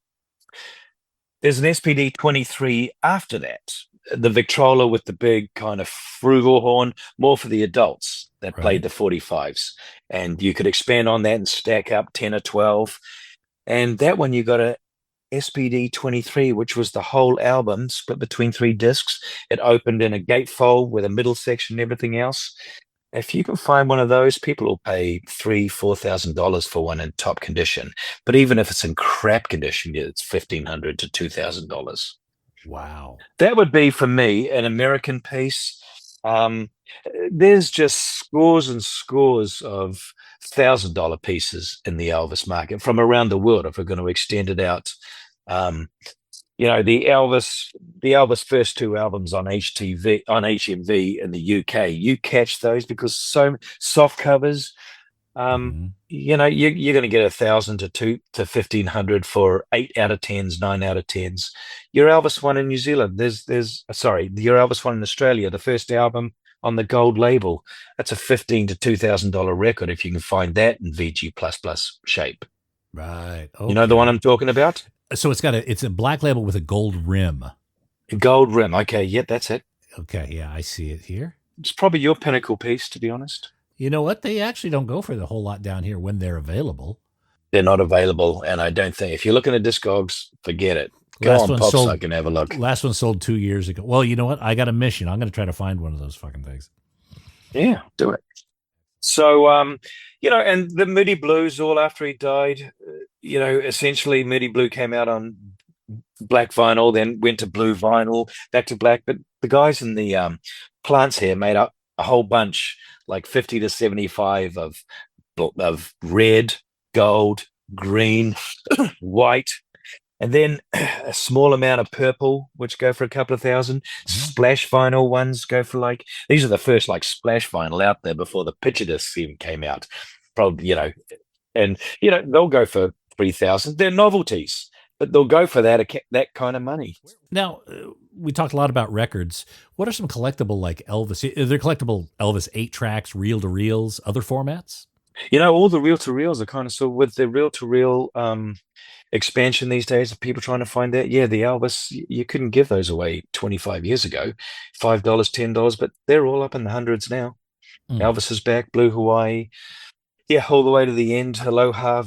There's an SPD 23 after that, the Victrola with the big kind of frugal horn, more for the adults that played the 45s. And you could expand on that and stack up 10 or 12. And that one, you got a SPD 23, which was the whole album split between 3 discs. It opened in a gatefold with a middle section and everything else. If you can find one of those, people will pay $3,000-$4,000 for one in top condition. But even if it's in crap condition, it's $1,500 to $2,000.
Wow.
That would be, for me, an American piece. There's just scores and scores of $1,000 pieces in the Elvis market from around the world, if we're going to extend it out. The Elvis first 2 albums on HMV in the UK, you catch those because so soft covers. You're going to get $1,000 to $1,500 for 8 out of 10s, 9 out of 10s. Your Elvis one in New Zealand, your Elvis one in Australia, the first album on the gold label, that's a $1,500 to $2,000 record if you can find that in VG++ shape.
Right. Okay.
You know the one I'm talking about?
So it's a black label with a gold rim.
A gold rim. Okay. Yeah, that's it.
Okay. Yeah, I see it here.
It's probably your Pinnacle piece, to be honest.
You know what? They actually don't go for the whole lot down here when they're available.
They're not available. And I don't think, if you're looking at Discogs, forget it. Go on PopSuck and have a look.
Last one sold 2 years ago. Well, you know what? I got a mission. I'm going to try to find one of those fucking things.
Yeah, do it. So, and the Moody Blues, all after he died, essentially Moody Blue came out on black vinyl, then went to blue vinyl, back to black. But the guys in the plants here made up a whole bunch, like 50 to 75 of red, gold, green, white, and then a small amount of purple, which go for a couple of thousand. Splash vinyl ones go for these are the first splash vinyl out there before the picture discs even came out. Probably, they'll go for 3,000. They're novelties, but they'll go for that kind of money.
Now, we talked a lot about records. What are some collectible Elvis? Are there collectible Elvis 8-tracks, reel-to-reels, other formats?
All the reel-to-reels are kind of, so with the reel-to-reel expansion these days of people trying to find that. Yeah, the Elvis, you couldn't give those away 25 years ago, $5, $10, but they're all up in the hundreds now. Elvis is back, Blue Hawaii. Yeah, all the way to the end. Aloha,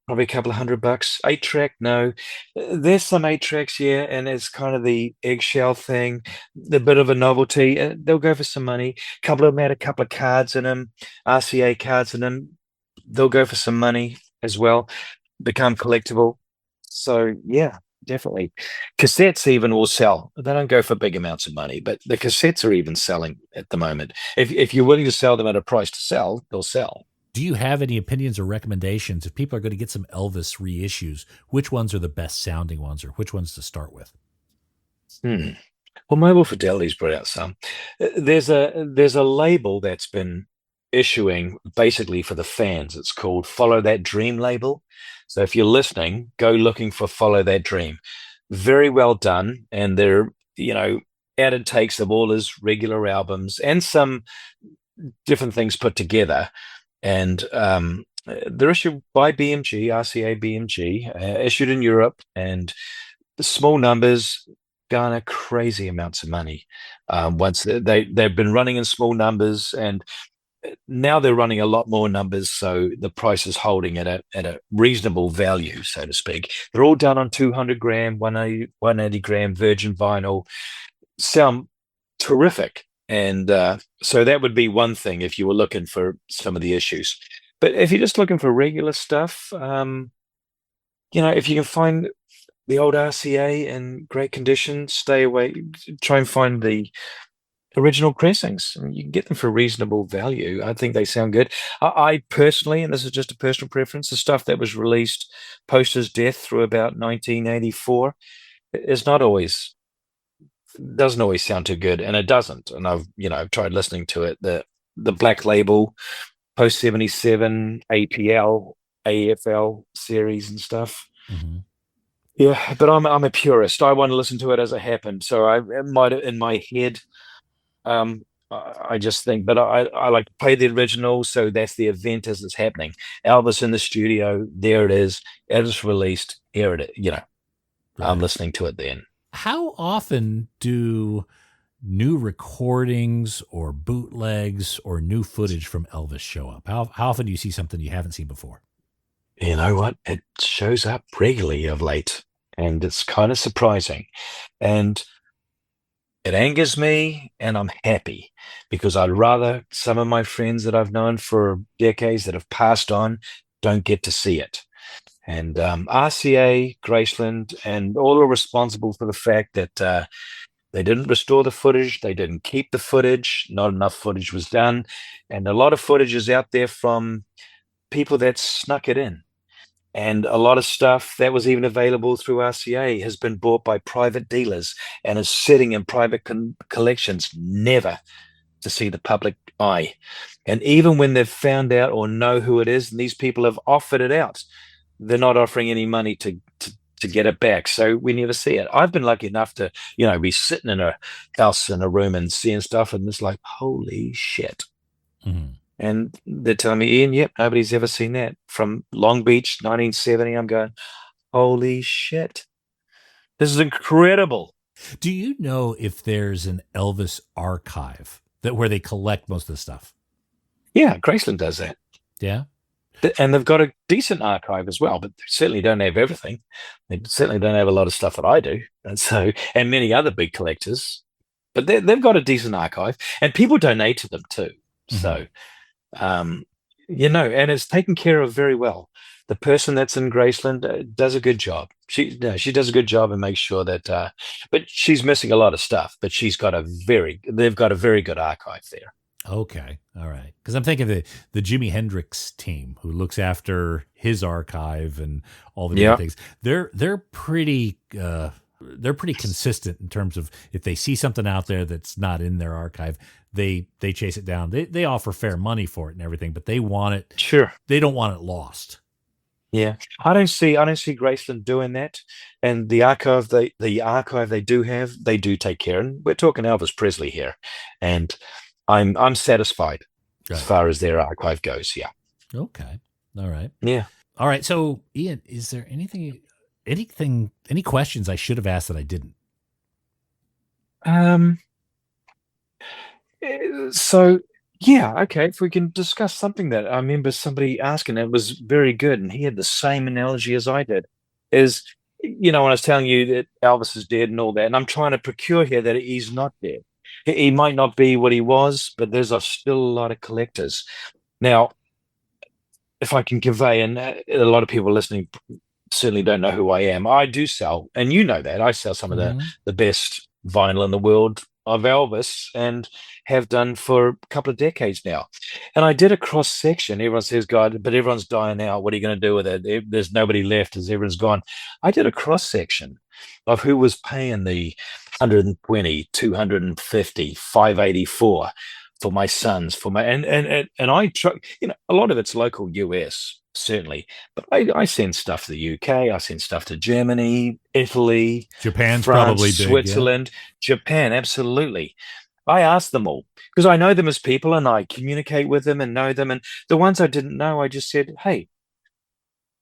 probably a couple of $100. 8-track, no. There's some 8-tracks, yeah, and it's kind of the eggshell thing, the bit of a novelty. They'll go for some money. A couple of them had a couple of cards in them, RCA cards in them. They'll go for some money as well, become collectible. So, yeah, definitely. Cassettes even will sell. They don't go for big amounts of money, but the cassettes are even selling at the moment. If you're willing to sell them at a price to sell, they'll sell.
Do you have any opinions or recommendations if people are going to get some Elvis reissues? Which ones are the best sounding ones, or which ones to start with?
Well, Mobile Fidelity's brought out some. There's a label that's been issuing basically for the fans. It's called Follow That Dream label. So if you're listening, go looking for Follow That Dream. Very well done, and they're added takes of all his regular albums and some different things put together. And they're issued by BMG, RCA BMG, issued in Europe, and the small numbers garner crazy amounts of money. Once they've been running in small numbers, and now they're running a lot more numbers, so the price is holding at a reasonable value, so to speak. They're all done on 200 gram, 180 gram virgin vinyl. Sound terrific. And so that would be one thing if you were looking for some of the issues. But if you're just looking for regular stuff, if you can find the old RCA in great condition, stay away. Try and find the original pressings. I mean, you can get them for reasonable value. I think they sound good. I personally, and this is just a personal preference, the stuff that was released post his death through about 1984 is not always doesn't always sound too good, and it doesn't. And I've tried listening to it. The Black Label, post 77, APL, AFL series and stuff.
Mm-hmm.
Yeah, but I'm a purist. I want to listen to it as it happened. So I might in my head. I just think, but I like to play the original, so that's the event as it's happening. Elvis in the studio, there it is. It's released. Here it is.
Right.
I'm listening to it then.
How often do new recordings or bootlegs or new footage from Elvis show up? How often do you see something you haven't seen before?
You know what? It shows up regularly of late, and it's kind of surprising. And it angers me, and I'm happy because I'd rather some of my friends that I've known for decades that have passed on don't get to see it. And RCA, Graceland, and all are responsible for the fact that they didn't restore the footage. They didn't keep the footage. Not enough footage was done. And a lot of footage is out there from people that snuck it in. And a lot of stuff that was even available through RCA has been bought by private dealers and is sitting in private collections, never to see the public eye. And even when they've found out or know who it is, and these people have offered it out, they're not offering any money to get it back. So we never see it. I've been lucky enough to, be sitting in a house in a room and seeing stuff, and it's like, holy shit.
Mm-hmm.
And they're telling me, Ian, yep, nobody's ever seen that. From Long Beach, 1970, I'm going, holy shit. This is incredible.
Do you know if there's an Elvis archive where they collect most of the stuff?
Yeah, Graceland does that.
Yeah.
And they've got a decent archive as well, but they certainly don't have everything. They certainly don't have a lot of stuff that I do. And many other big collectors, but they've got a decent archive, and people donate to them too. Mm-hmm. So, and it's taken care of very well. The person that's in Graceland does a good job. She does a good job and makes sure that, but she's missing a lot of stuff, but they've got a very good archive there.
Okay. All right. Because I'm thinking of the Jimi Hendrix team who looks after his archive and all the different things. They're pretty consistent in terms of if they see something out there that's not in their archive, they chase it down. They offer fair money for it and everything, but they want it.
Sure.
They don't want it lost.
Yeah. I don't see Graceland doing that. And the archive they do have, they do take care. And we're talking Elvis Presley here. And I'm satisfied as far as their archive goes. Yeah.
Okay. All right.
Yeah.
All right. So, Ian, is there any questions I should have asked that I didn't?
So yeah, okay. If we can discuss something that I remember somebody asking, it was very good, and he had the same analogy as I did. Is when I was telling you that Elvis is dead and all that, and I'm trying to procure here that he's not dead. He might not be what he was, but there's still a lot of collectors. Now, if I can convey, and a lot of people listening certainly don't know who I am, I do sell, and you know that, I sell some of the best vinyl in the world of Elvis, and have done for a couple of decades now. And I did a cross section. Everyone says, God, but everyone's dying out. What are you going to do with it? There's nobody left as everyone's gone. I did a cross section of who was paying the 120, 250, 584 for my sons, and I try, a lot of it's local US, certainly, but I send stuff to the UK, I send stuff to Germany, Italy,
Japan's
France,
probably big,
Switzerland, Japan, absolutely. I ask them all because I know them as people, and I communicate with them and know them. And the ones I didn't know, I just said, hey,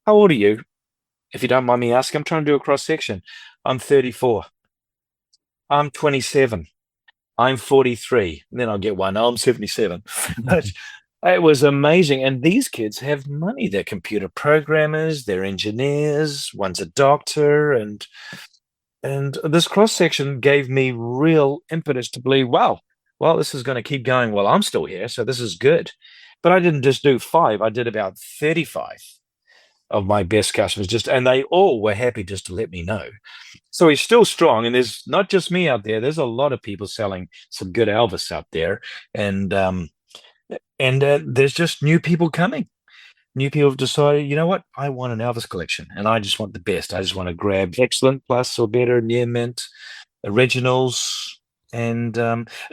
how old are you? If you don't mind me asking, I'm trying to do a cross section. I'm 34. I'm 27. I'm 43. And then I'll get one. Oh, I'm 77. But It was amazing. And these kids have money. They're computer programmers, they're engineers, one's a doctor, and this cross section gave me real impetus to believe, wow, well, this is going to keep going while I'm still here, so this is good. But I didn't just do 5, I did about 35 of my best customers, and they all were happy just to let me know. So he's still strong, and there's not just me out there. There's a lot of people selling some good Elvis out there, and there's just new people coming. New people have decided, you know what? I want an Elvis collection, and I just want the best. I just want to grab excellent, plus or better, near mint, originals, and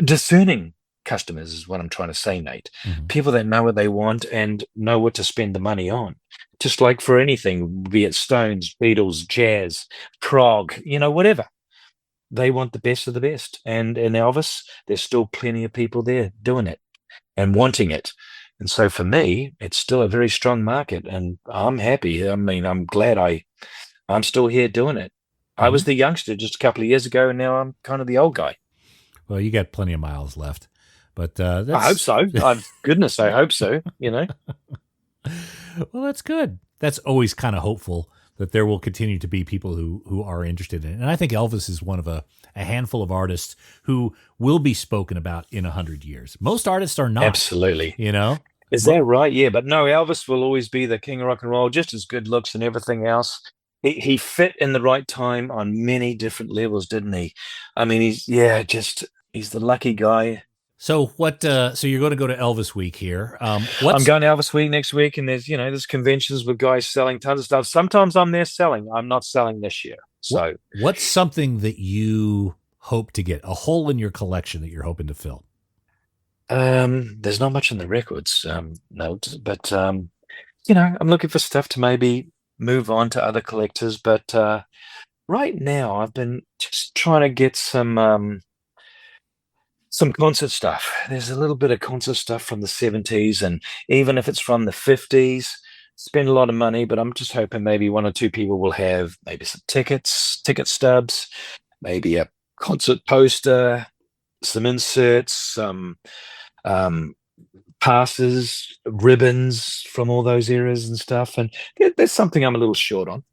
discerning customers is what I'm trying to say, Nate.
Mm-hmm.
People that know what they want and know what to spend the money on. Just like for anything, be it Stones, Beatles, jazz, prog, whatever. They want the best of the best. And in Elvis, there's still plenty of people there doing it and wanting it. And so for me, it's still a very strong market, and I'm happy. I mean, I'm glad I'm still here doing it.
Mm-hmm.
I was the youngster just a couple of years ago, and now I'm kind of the old guy.
Well, you got plenty of miles left, but
I hope so. Goodness, I hope so.
Well, that's good. That's always kind of hopeful that there will continue to be people who are interested in it. And I think Elvis is one of a handful of artists who will be spoken about in 100 years. Most artists are not.
Absolutely. Is that right? Yeah, but no, Elvis will always be the king of rock and roll, just as good looks and everything else. He fit in the right time on many different levels, didn't he? I mean, he's the lucky guy.
So what? So you're going to go to Elvis Week here.
I'm going to Elvis Week next week, and there's conventions with guys selling tons of stuff. Sometimes I'm there selling. I'm not selling this year. So
what's something that you hope to get, a hole in your collection that you're hoping to fill?
There's not much in the records, notes, but I'm looking for stuff to maybe move on to other collectors. But right now, I've been just trying to get some concert stuff. There's a little bit of concert stuff from the 70s, and even if it's from the 50s, spend a lot of money, but I'm just hoping maybe one or two people will have maybe some ticket stubs, maybe a concert poster, some inserts, some passes, ribbons from all those eras and stuff. And there's something I'm a little short on.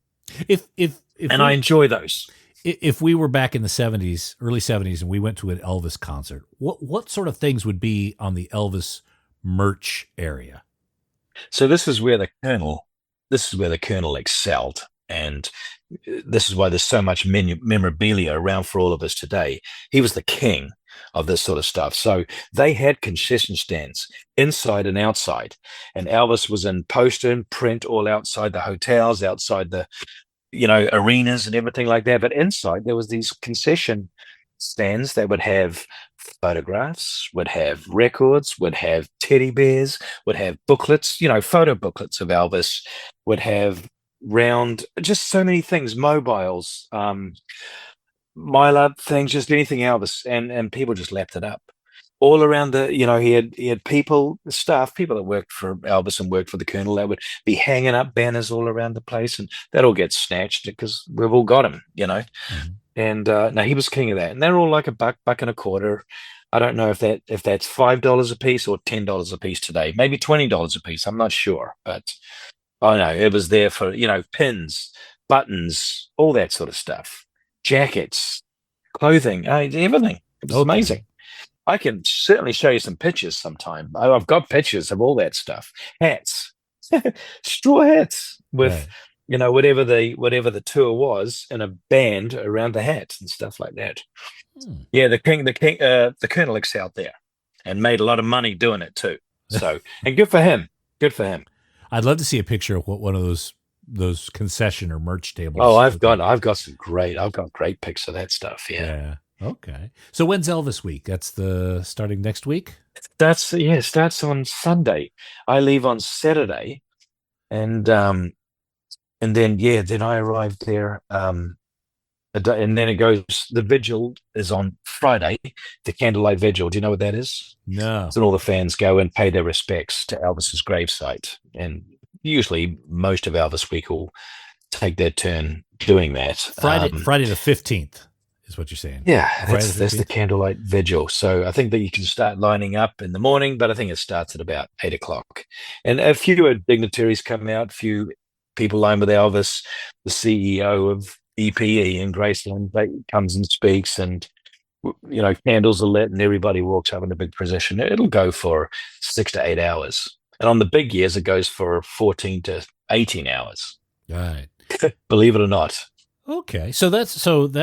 I enjoy those.
If we were back in the 70s, early 70s, and we went to an Elvis concert, what sort of things would be on the Elvis merch area?
So this is where the Colonel excelled, and this is why there's so much memorabilia around for all of us today. He was the king of this sort of stuff. So they had concession stands inside and outside, and Elvis was in poster and print all outside the hotels, outside the arenas and everything like that. But inside there was these concession stands that would have photographs, would have records, would have teddy bears, would have booklets, photo booklets of Elvis, would have just so many things, mobiles, Mylab things, just anything Elvis, and people just lapped it up. All around he had people that worked for Elvis and worked for the Colonel that would be hanging up banners all around the place, and that all gets snatched because we've all got him,
Mm-hmm.
And no, he was king of that, and they're all like $1, $1.25. I don't know if that's $5 a piece or $10 a piece today, maybe $20 a piece. I'm not sure, but I know it was there for pins, buttons, all that sort of stuff, jackets, clothing, everything. It was amazing. I can certainly show you some pictures sometime. I've got pictures of all that stuff. Hats, straw hats with, whatever the tour was, in a band around the hats and stuff like that. Yeah, the Colonel excelled there and made a lot of money doing it too. So, and good for him. Good for him.
I'd love to see a picture of what one of those concession or merch tables.
Oh, I've got great pics of that stuff. Yeah.
Okay. So when's Elvis Week? That's starting next week?
Starts on Sunday. I leave on Saturday, and then I arrive there, and then it goes, the vigil is on Friday, the candlelight vigil. Do you know what that is?
No.
So all the fans go and pay their respects to Elvis's gravesite, and usually most of Elvis Week will take their turn doing that.
Friday the 15th. is what you're saying.
Yeah,
Friday
that's the
15th?
candlelight vigil. So I think that you can start lining up in the morning, but I think it starts at about 8 o'clock. And a few dignitaries come out, few people line with Elvis, the CEO of EPE in Graceland, they comes and speaks, and candles are lit, and everybody walks up in a big procession. It'll go for 6 to 8 hours, and on the big years, it goes for 14 to 18 hours.
All right.
Believe it or not.
Okay, so that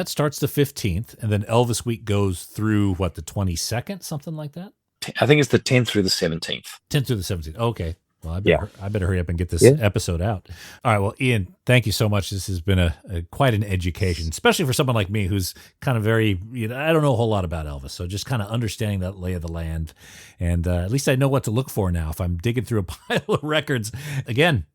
starts the 15th, and then Elvis Week goes through what, the 22nd, something like that.
I think it's the 10th through the 17th.
10th through the 17th. Okay. Well,
Yeah.
I better hurry up and get this
Yeah.
episode out. All right. Well, Ian, thank you so much. This has been quite an education, especially for someone like me who's kind of very, I don't know a whole lot about Elvis. So just kind of understanding that lay of the land. And at least I know what to look for now if I'm digging through a pile of records. Again,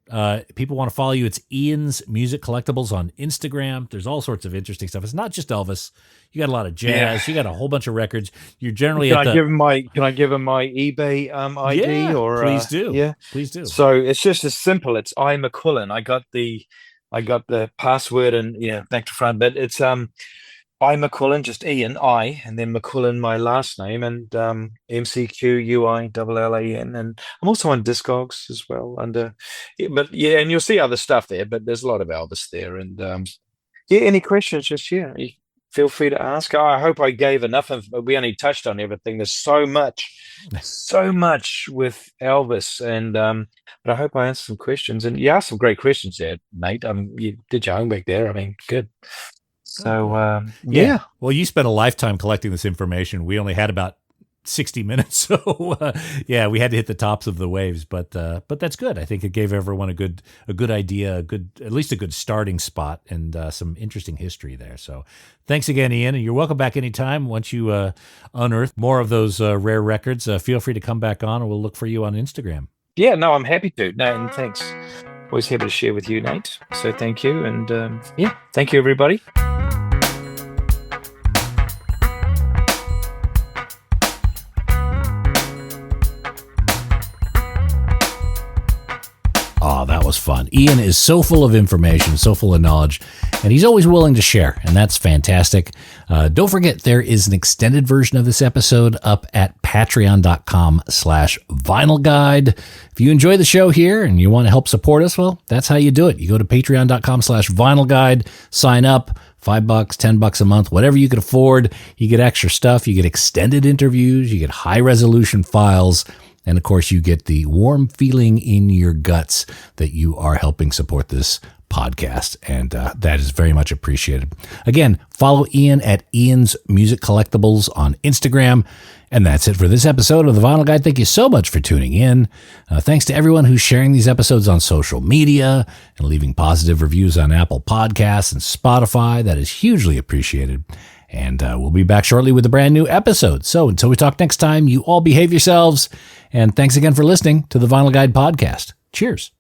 people want to follow you. It's Ian's Music Collectibles on Instagram. There's all sorts of interesting stuff. It's not just Elvis. You got a lot of jazz. You got a whole bunch of records. You're generally
Can I give him my eBay ID?
Yeah,
or
please do.
Yeah,
please do.
So it's just as simple. It's Ian McQuillan. I got the password and back to front, but it's Ian McQuillan, just Ian and then McQuillan, my last name, and McQuillan, and I'm also on Discogs as well and you'll see other stuff there, but there's a lot of Elvis there, and any questions, just feel free to ask. I hope I gave enough of. We only touched on everything. There's so much with Elvis, and but I hope I answered some questions. And you asked some great questions there, mate. You did your homework there. I mean, good. So yeah.
Well, you spent a lifetime collecting this information. We only had about 60 minutes, so we had to hit the tops of the waves. But that's good. I think it gave everyone a good idea, at least a good starting spot, and some interesting history there. So thanks again, Ian, and you're welcome back anytime. Once you unearth more of those rare records, feel free to come back on, and we'll look for you on Instagram.
Yeah, no, I'm happy to. No, and thanks. Always happy to share with you, Nate. So thank you, and thank you, everybody.
Oh, that was fun. Ian is so full of information, so full of knowledge, and he's always willing to share, and that's fantastic. Don't forget, there is an extended version of this episode up at patreon.com/vinyl guide. If you enjoy the show here and you want to help support us, well, that's how you do it. You go to patreon.com/vinyl guide, sign up, $5, $10 a month, whatever you can afford. You get extra stuff. You get extended interviews. You get high resolution files. And of course, you get the warm feeling in your guts that you are helping support this podcast. And that is very much appreciated. Again, follow Ian at Ian's Music Collectibles on Instagram. And that's it for this episode of The Vinyl Guide. Thank you so much for tuning in. Thanks to everyone who's sharing these episodes on social media and leaving positive reviews on Apple Podcasts and Spotify. That is hugely appreciated. And we'll be back shortly with a brand new episode. So until we talk next time, you all behave yourselves. And thanks again for listening to the Vinyl Guide podcast. Cheers.